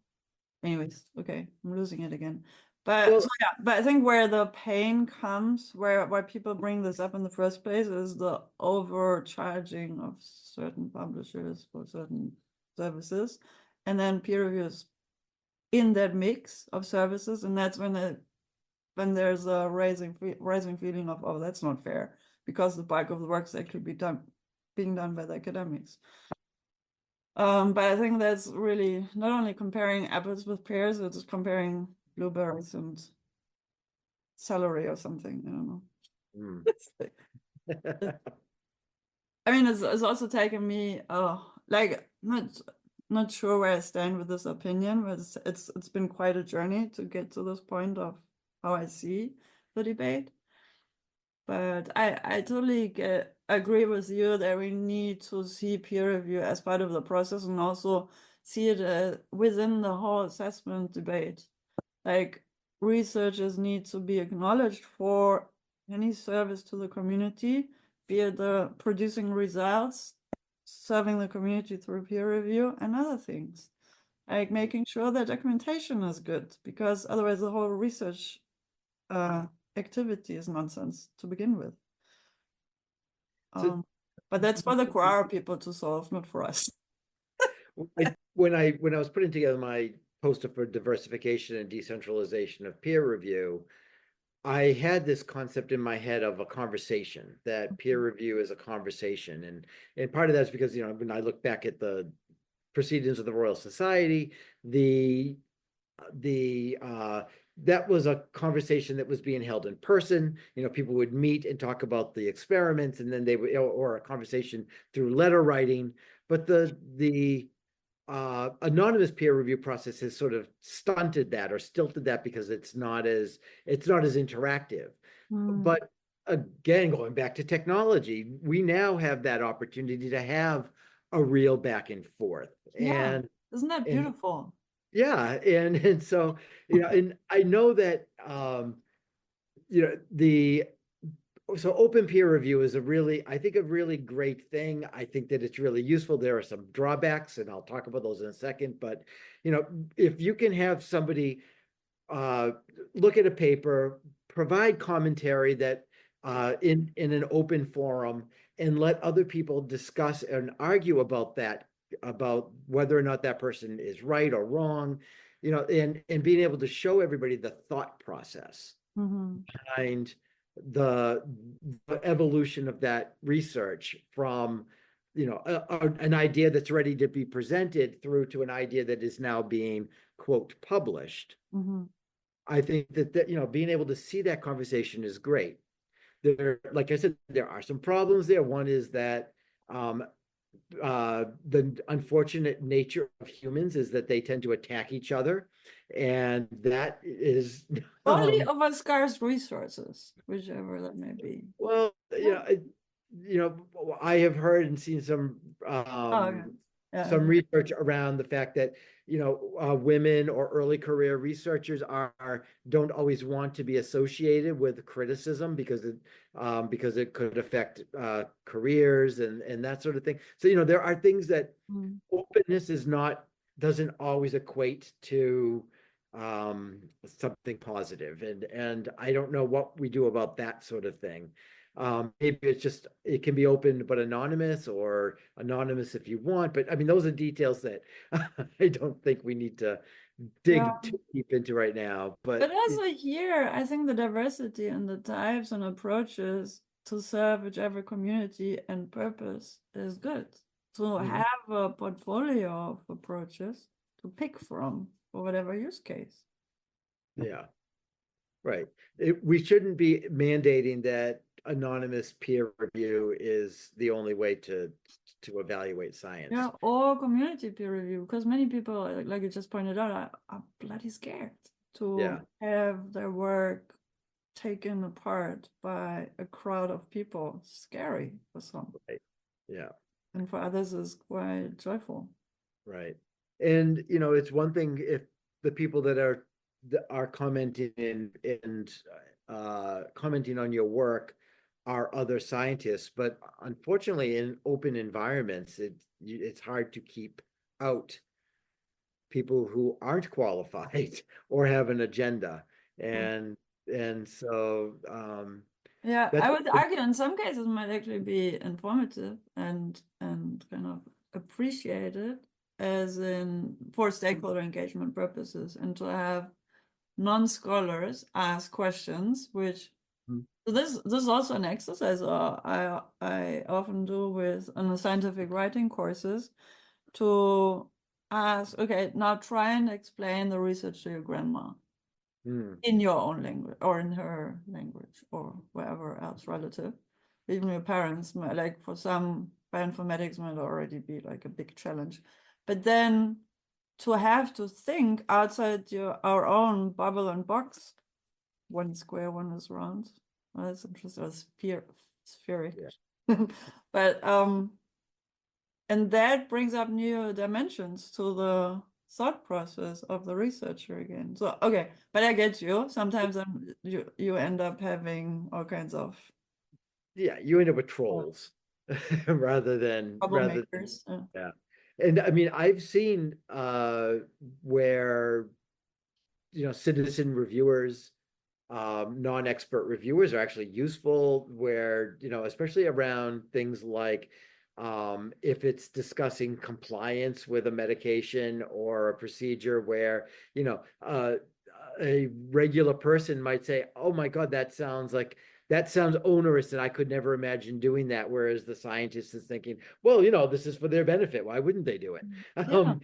anyways, okay, I'm losing it again. But Well, so yeah, but I think where the pain comes, why people bring this up in the first place, is the overcharging of certain publishers for certain services, and then peer reviews in that mix of services, and that's when there's a rising feeling of, oh, that's not fair, because the bulk of the work is actually being done by the academics. But I think that's really not only comparing apples with pears, it's comparing blueberries and celery or something. I don't know. I mean, it's also taken me, like, not sure where I stand with this opinion, but it's been quite a journey to get to this point of how I see the debate. But I totally agree with you that we need to see peer review as part of the process, and also see it within the whole assessment debate. Like, researchers need to be acknowledged for any service to the community, be it the producing results, serving the community through peer review, and other things. Like making sure that documentation is good, because otherwise the whole research activity is nonsense to begin with. But that's for the Quora people to solve, not for us. When I was putting together my poster for diversification and decentralization of peer review, I had this concept in my head of a conversation, that peer review is a conversation. And part of that is because, you know, when I look back at the proceedings of the Royal Society, that was a conversation that was being held in person. You know, people would meet and talk about the experiments, and then they would, or a conversation through letter writing. But the anonymous peer review process has sort of stunted that or stilted that, because it's not as interactive. But again, going back to technology, we now have that opportunity to have a real back and forth. Yeah, isn't that beautiful? Yeah, and so, you know, and I know that you know, so open peer review is I think a really great thing. I think that it's really useful. There are some drawbacks, and I'll talk about those in a second. But, you know, if you can have somebody look at a paper, provide commentary that in an open forum, and let other people discuss and argue about that, about whether or not that person is right or wrong, you know, and being able to show everybody the thought process behind the evolution of that research from, you know, an idea that's ready to be presented through to an idea that is now being, quote, published. I think that, you know, being able to see that conversation is great. Like I said, there are some problems there. One is that the unfortunate nature of humans is that they tend to attack each other, and that is only over scarce resources, whichever that may be. Well, you know, I have heard and seen some some research around the fact that, you know, women or early career researchers don't always want to be associated with criticism, because it could affect careers and that sort of thing. So, you know, there are things that openness doesn't always equate to something positive, and I don't know what we do about that sort of thing. Maybe it can be open but anonymous, or anonymous if you want, but I mean, those are details that I don't think we need to dig too deep into right now. But also here, I think the diversity and the types and approaches to serve whichever community and purpose is good. To have a portfolio of approaches to pick from for whatever use case. Yeah. Right. We shouldn't be mandating that anonymous peer review is the only way to evaluate science. Yeah, or community peer review, because many people, like you just pointed out, are bloody scared to have their work taken apart by a crowd of people. Scary for some. Right. Yeah. And for others is quite joyful. Right. And it's one thing if the people that are commenting and commenting on your work are other scientists, but unfortunately in open environments, it's hard to keep out people who aren't qualified or have an agenda. And so yeah, that's I would argue in some cases might actually be informative and kind of appreciated as in for stakeholder engagement purposes, and to have non-scholars ask questions, which so this is also an exercise I often do with on the scientific writing courses, to ask, okay, now try and explain the research to your grandma in your own language or in her language or wherever else relative. Even your parents, like for some bioinformatics might already be like a big challenge, but then to have to think outside our own bubble and box. One square, one is round. Well, that's interesting. Spheric. Yeah. But and that brings up new dimensions to the thought process of the researcher again. So okay, but I get you. Sometimes you end up having all kinds of you end up with trolls rather than troublemakers. yeah. And I mean, I've seen where citizen reviewers, non-expert reviewers are actually useful, where especially around things like if it's discussing compliance with a medication or a procedure where a regular person might say, oh my God, that sounds onerous and I could never imagine doing that. Whereas the scientist is thinking, well, this is for their benefit. Why wouldn't they do it? Yeah.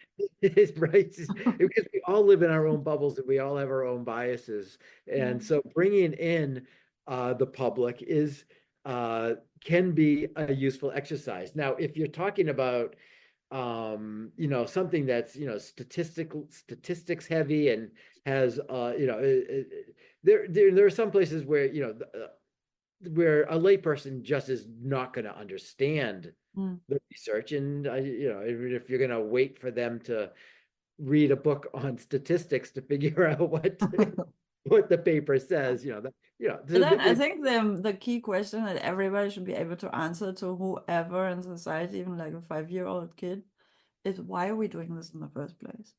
Right. Because we all live in our own bubbles and we all have our own biases. And so bringing in the public can be a useful exercise. Now, if you're talking about something that's statistics heavy and has there are some places where where a layperson just is not going to understand the research, and if you're going to wait for them to read a book on statistics to figure out what the paper says, Then I think the key question that everybody should be able to answer to whoever in society, even like a 5-year-old kid, is why are we doing this in the first place?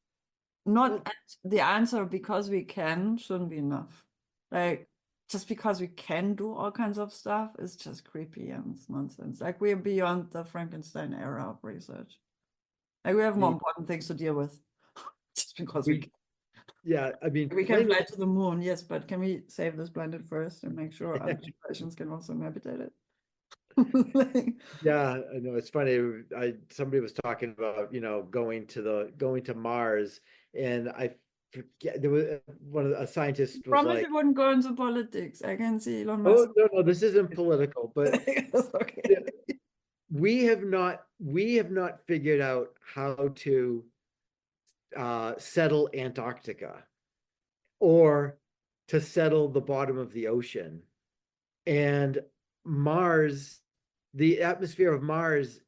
Not the answer because we can shouldn't be enough. Like just because we can do all kinds of stuff is just creepy and it's nonsense. Like we're beyond the Frankenstein era of research. Like we have more important things to deal with. Just because we can. Yeah, I mean, we can fly to the moon, yes, but can we save this planet first and make sure other generations can also inhabit it? Yeah, I know it's funny. Somebody was talking about going to Mars, and I forget, there was one of a scientist was Promise like, you wouldn't go into politics. I can see Elon "Oh Musk. no, this isn't political, but okay. we have not figured out how to settle Antarctica or to settle the bottom of the ocean, and Mars." The atmosphere of Mars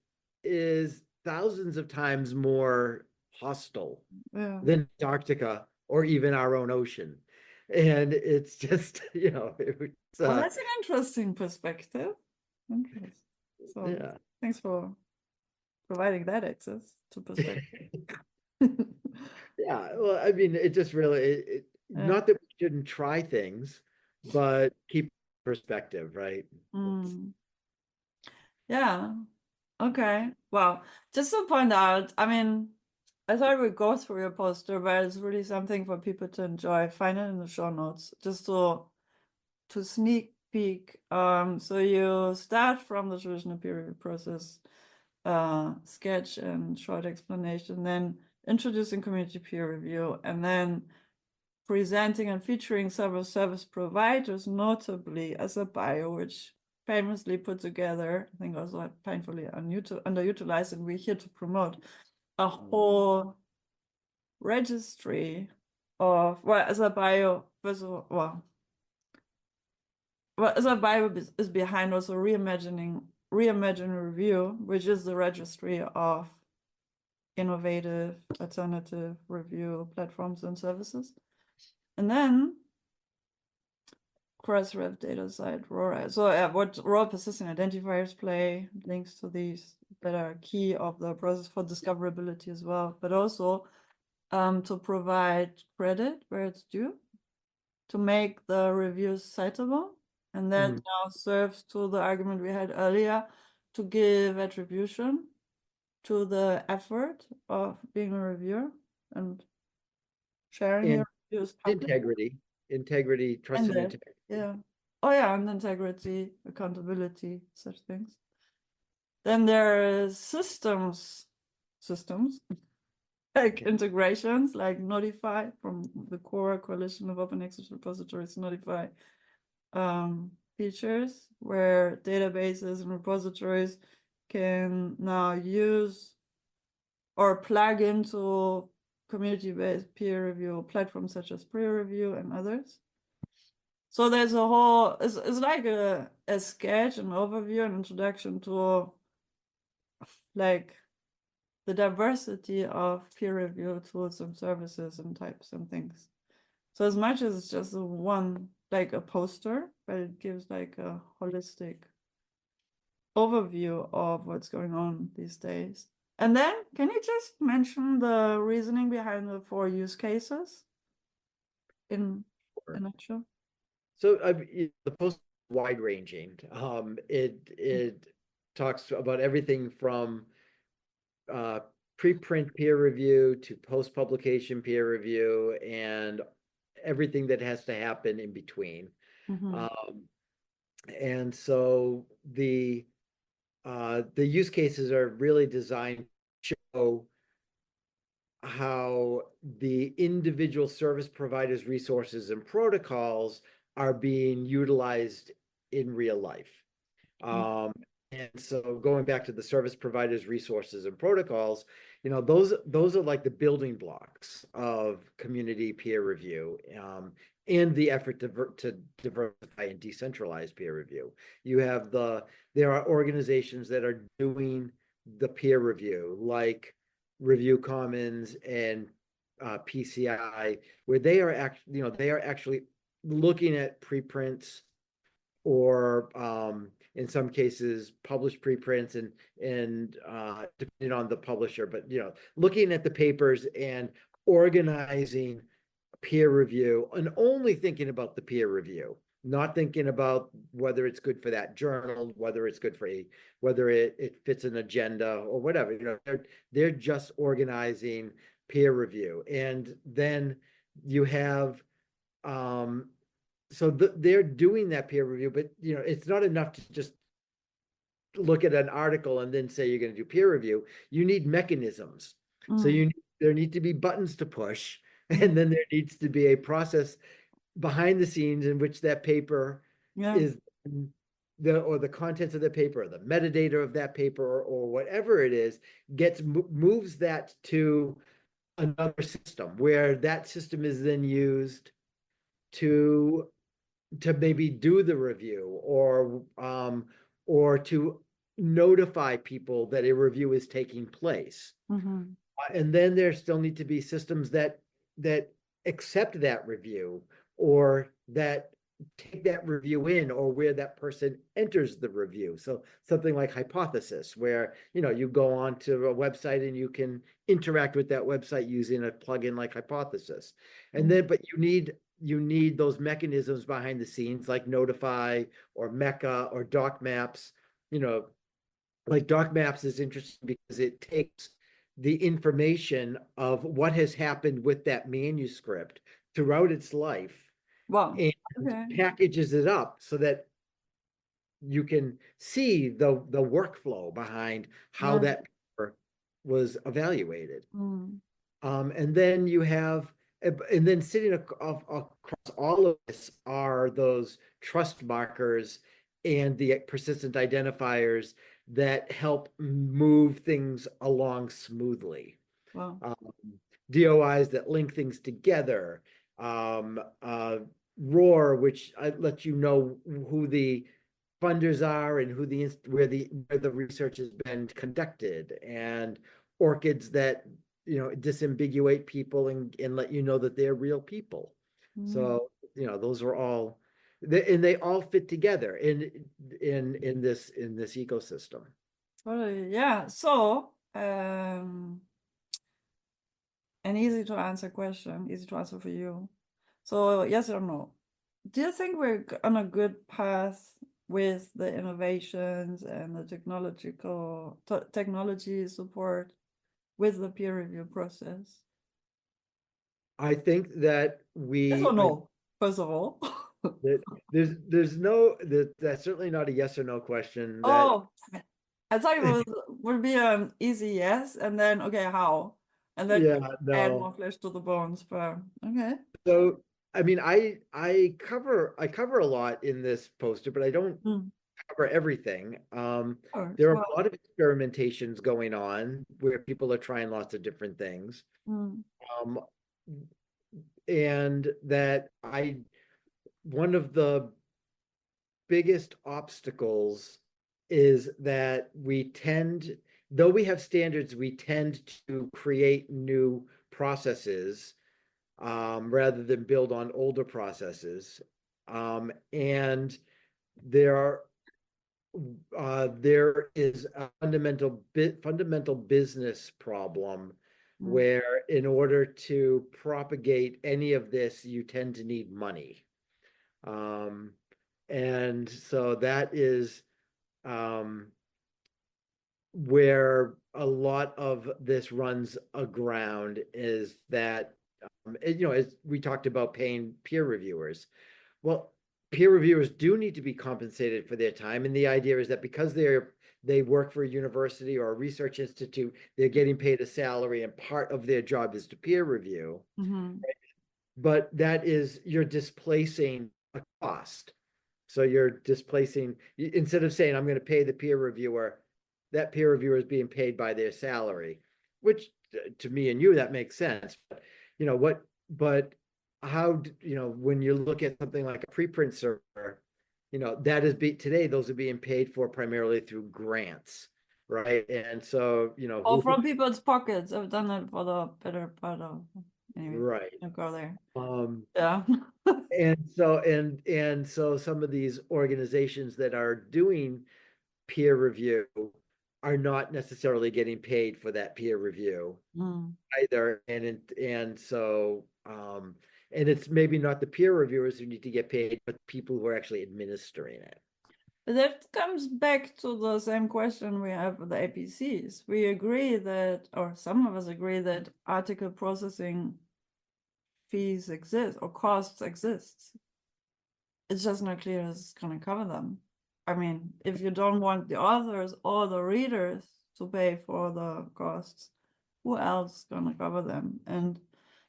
is thousands of times more hostile than Antarctica or even our own ocean. And it's just, well, that's an interesting perspective. Okay. So thanks for providing that access to perspective. Yeah, well, I mean, it just really, not that we shouldn't try things, but keep perspective, right? Yeah. Okay. Well, just to point out, I mean, I thought we'd go through your poster, but it's really something for people to enjoy. Find it in the show notes, just to sneak peek. So you start from the traditional peer review process, sketch and short explanation, then introducing community peer review, and then presenting and featuring several service providers, notably as a bio, which famously put together, I think also painfully underutilized, and we're here to promote a whole registry of, well, as a bio, first of all, well, as a bio is behind also Reimagine Review, which is the registry of innovative alternative review platforms and services. And then Crossref data site, RORA. So what raw persistent identifiers play, links to these that are key of the process for discoverability as well, but also to provide credit where it's due, to make the reviews citable. And that now serves to the argument we had earlier to give attribution to the effort of being a reviewer and sharing your reviews publicly. Integrity, trust and integrity. Yeah. Oh yeah, and integrity, accountability, such things. Then there are systems like integrations, like Notify from the core coalition of open access repositories, Notify features where databases and repositories can now use or plug into community-based peer review platforms such as peer review and others. So there's a whole, it's like a sketch, an overview, an introduction to like the diversity of peer review tools and services and types and things. So as much as it's just one, like a poster, but it gives like a holistic overview of what's going on these days. And then can you just mention the reasoning behind the 4 use cases in a nutshell? So the post is wide ranging. It talks about everything from preprint peer review to post-publication peer review and everything that has to happen in between. And so the use cases are really designed to show how the individual service providers' resources and protocols are being utilized in real life. And so going back to the service providers' resources and protocols, those are like the building blocks of community peer review and the effort to diversify and decentralize peer review. There are organizations that are doing the peer review, like Review Commons and PCI, where they are actually looking at preprints or in some cases published preprints and depending on the publisher, but looking at the papers and organizing peer review and only thinking about the peer review, not thinking about whether it's good for that journal, whether it's good for whether it fits an agenda or whatever. They're just organizing peer review. And then you have they're doing that peer review, but it's not enough to just look at an article and then say you're going to do peer review. You need mechanisms. So there need to be buttons to push, and then there needs to be a process behind the scenes in which that paper is the contents of the paper, or the metadata of that paper, or whatever it is, moves that to another system where that system is then used to maybe do the review or to notify people that a review is taking place. And then there still need to be systems that accept that review or that take that review in, or where that person enters the review. So something like Hypothesis, where you go on to a website and you can interact with that website using a plugin like Hypothesis. And then, but you need those mechanisms behind the scenes like Notify or Mecca or Doc Maps. Like Doc Maps is interesting because it takes the information of what has happened with that manuscript throughout its life and packages it up so that you can see the workflow behind how that paper was evaluated. And then you have And then sitting across all of this are those trust markers and the persistent identifiers that help move things along smoothly. Wow. DOIs that link things together, ROAR, which lets you know who the funders are and who where the research has been conducted, and ORCIDs that disambiguate people and let you know that they're real people. So those are all, and they all fit together in this ecosystem. Totally, yeah. So an easy to answer question, easy to answer for you. So yes or no? Do you think we're on a good path with the innovations and the technology support with the peer review process? I think that Yes or no, first of all? that's certainly not a yes or no question. Oh, I thought it would be an easy yes, and then okay, how? And then Yeah, add no. more flesh to the bones, but okay. So I mean, I cover a lot in this poster, but I don't cover everything. There are a lot of experimentations going on where people are trying lots of different things. And that one of the biggest obstacles is that though we have standards, we tend to create new processes rather than build on older processes. And there is a fundamental business problem where in order to propagate any of this, you tend to need money. And so that is where a lot of this runs aground, is that, as we talked about paying peer reviewers. Well, peer reviewers do need to be compensated for their time. And the idea is that because they work for a university or a research institute, they're getting paid a salary, and part of their job is to peer review. But you're displacing a cost. So you're displacing, instead of saying, I'm going to pay the peer reviewer, that peer reviewer is being paid by their salary, which to me and you, that makes sense. But how, when you look at something like a preprint server, today, those are being paid for primarily through grants, right? And so, or from people's pockets. I've done it for the better part of, anyway, right. I'll go there. Yeah. and so some of these organizations that are doing peer review are not necessarily getting paid for that peer review either. And so and it's maybe not the peer reviewers who need to get paid, but people who are actually administering it. But that comes back to the same question we have with the APCs. We agree that, or some of us agree that article processing fees exist or costs exist. It's just not clear it's going to cover them. I mean, if you don't want the authors or the readers to pay for the costs, who else is going to cover them? And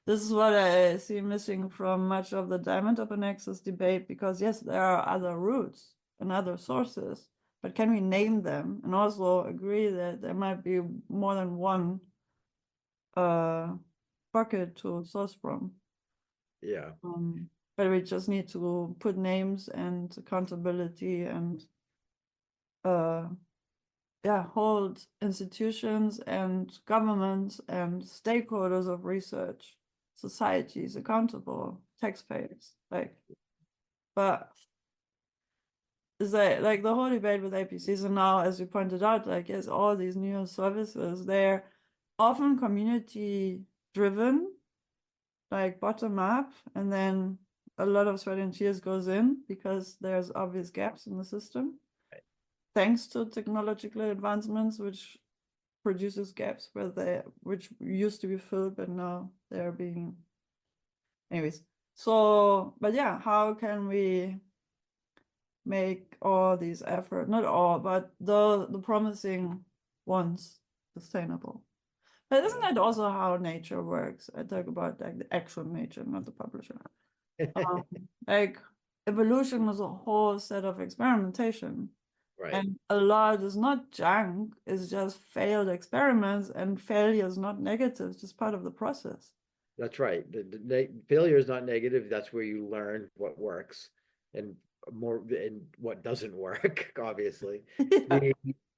this is what I see missing from much of the Diamond Open Access debate, because yes, there are other routes and other sources, but can we name them and also agree that there might be more than one bucket to source from? Yeah. But we just need to put names and accountability and hold institutions and governments and stakeholders of research, societies accountable, taxpayers. But is that like the whole debate with APCs, and now, as you pointed out, as all these new services, they're often community driven, like bottom up, and then a lot of sweat and tears goes in because there's obvious gaps in the system. Right. Thanks to technological advancements, which produces gaps which used to be filled, but now they're being, anyways. So, but yeah, how can we make all these efforts, not all, but the promising ones sustainable? But isn't that also how nature works? I talk about like the actual nature, not the publisher. Like evolution is a whole set of experimentation. Right. And a lot is not junk, it's just failed experiments, and failure is not negative, it's just part of the process. That's right. Failure is not negative. That's where you learn what works and what doesn't work, obviously.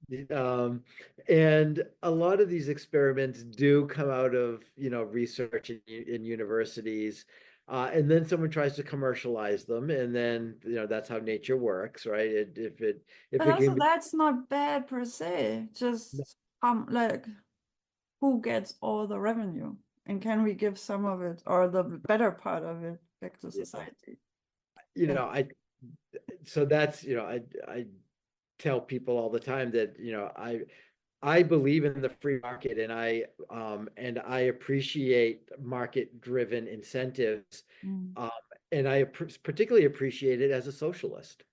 Yeah. And a lot of these experiments do come out of, research in universities. And then someone tries to commercialize them, and then, that's how nature works, right? If it But also can be, that's not bad per se, just like who gets all the revenue? And can we give some of it or the better part of it back to society? so that's, I tell people all the time that, I believe in the free market, and I appreciate market-driven incentives, and I particularly appreciate it as a socialist,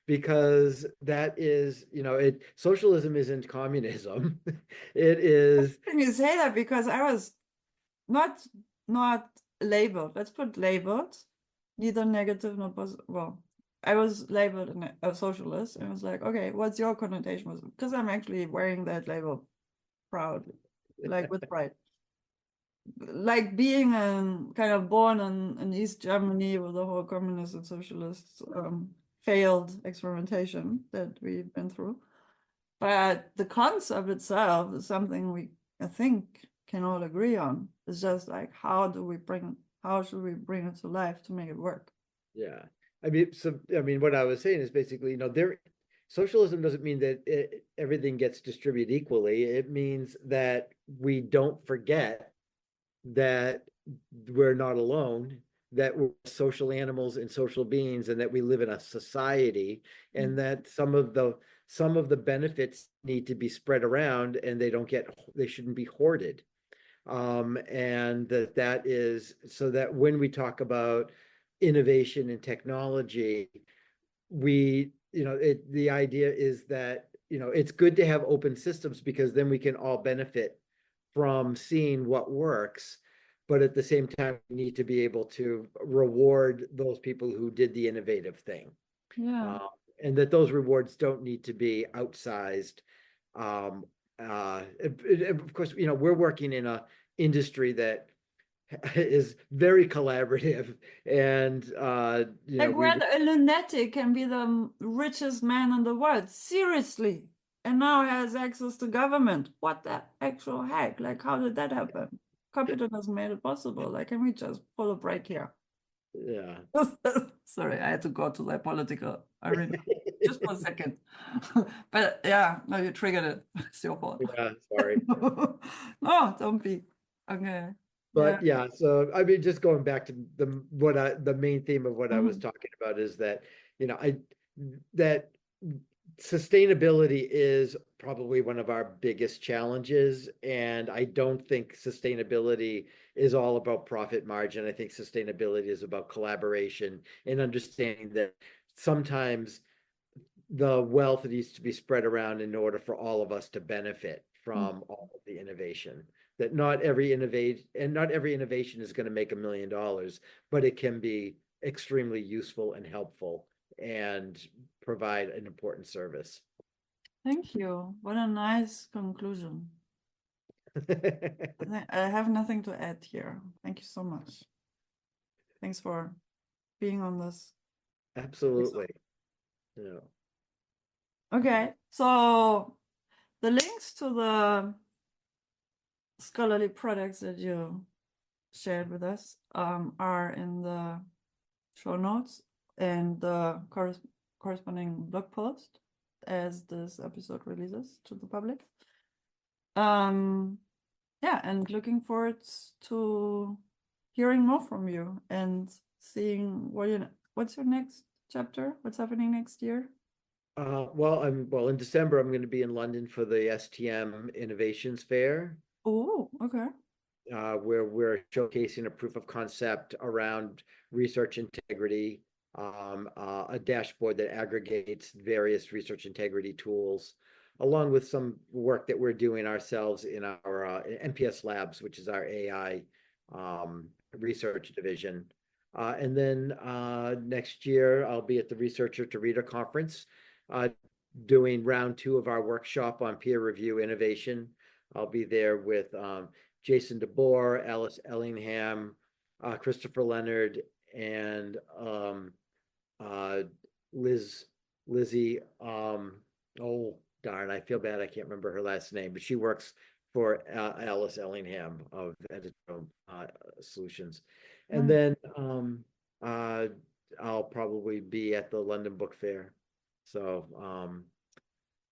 because that is, socialism isn't communism. It is. Can you say that? Because I was not labeled. Let's put labeled, neither negative nor positive. Well, I was labeled a socialist, and I was like, okay, what's your connotation with it? Because I'm actually wearing that label proudly, like with pride. Like being kind of born in East Germany with the whole communist and socialist failed experimentation that we've been through. But the concept itself is something we, I think, can all agree on. It's just like, how should we bring it to life to make it work? Yeah. What I was saying is basically, socialism doesn't mean that everything gets distributed equally. It means that we don't forget that we're not alone, that we're social animals and social beings, and that we live in a society, and that some of the benefits need to be spread around, and they shouldn't be hoarded. And that is so that when we talk about innovation and technology, the idea is that, it's good to have open systems, because then we can all benefit from seeing what works. But at the same time, we need to be able to reward those people who did the innovative thing. Yeah. And that those rewards don't need to be outsized. Of course, we're working in a industry that is very collaborative, and like whether a lunatic can be the richest man in the world, seriously, and now has access to government. What the actual heck? Like, how did that happen? Capitalism made it possible. Like, can we just pull a break here? Yeah. Sorry, I had to go to the political arena just for a second. But yeah, no, you triggered it. It's your fault. Yeah, sorry. No, don't be. Okay. But yeah, so just going back to the main theme of what I was talking about is that, that sustainability is probably one of our biggest challenges. And I don't think sustainability is all about profit margin. I think sustainability is about collaboration and understanding that sometimes the wealth needs to be spread around in order for all of us to benefit from all of the innovation. That not every innovation is going to make $1 million, but it can be extremely useful and helpful and provide an important service. Thank you. What a nice conclusion. I have nothing to add here. Thank you so much. Thanks for being on this. Absolutely. Yeah. Okay, so the links to the scholarly products that you shared with us are in the show notes and the corresponding blog post as this episode releases to the public. Yeah, and looking forward to hearing more from you and seeing what's your next chapter? What's happening next year? In December, I'm going to be in London for the STM Innovations Fair. Oh, okay. Where we're showcasing a proof of concept around research integrity, a dashboard that aggregates various research integrity tools, along with some work that we're doing ourselves in our NPS Labs, which is our AI research division. And then next year, I'll be at the Researcher to Reader Conference, doing round 2 of our workshop on peer review innovation. I'll be there with Jason DeBoer, Alice Ellingham, Christopher Leonard, and Lizzie. Oh darn, I feel bad. I can't remember her last name, but she works for Alice Ellingham of Editorial Solutions. And then I'll probably be at the London Book Fair. So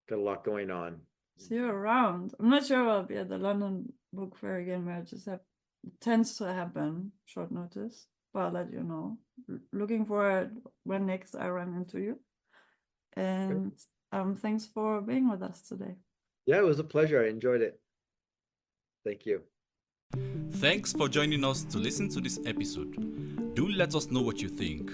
got a lot going on. See you around. I'm not sure I'll be at the London Book Fair again, where it tends to happen short notice, but I'll let you know. Looking forward when next I run into you. And thanks for being with us today. Yeah, it was a pleasure. I enjoyed it. Thank you. Thanks for joining us to listen to this episode. Do let us know what you think.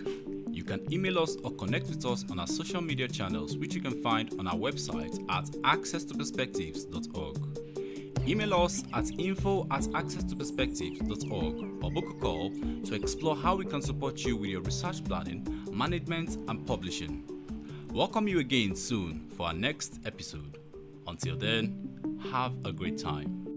You can email us or connect with us on our social media channels, which you can find on our website at accesstoperspectives.org. Email us at info@accesstoperspectives.org or book a call to explore how we can support you with your research planning, management, and publishing. Welcome you again soon for our next episode. Until then, have a great time.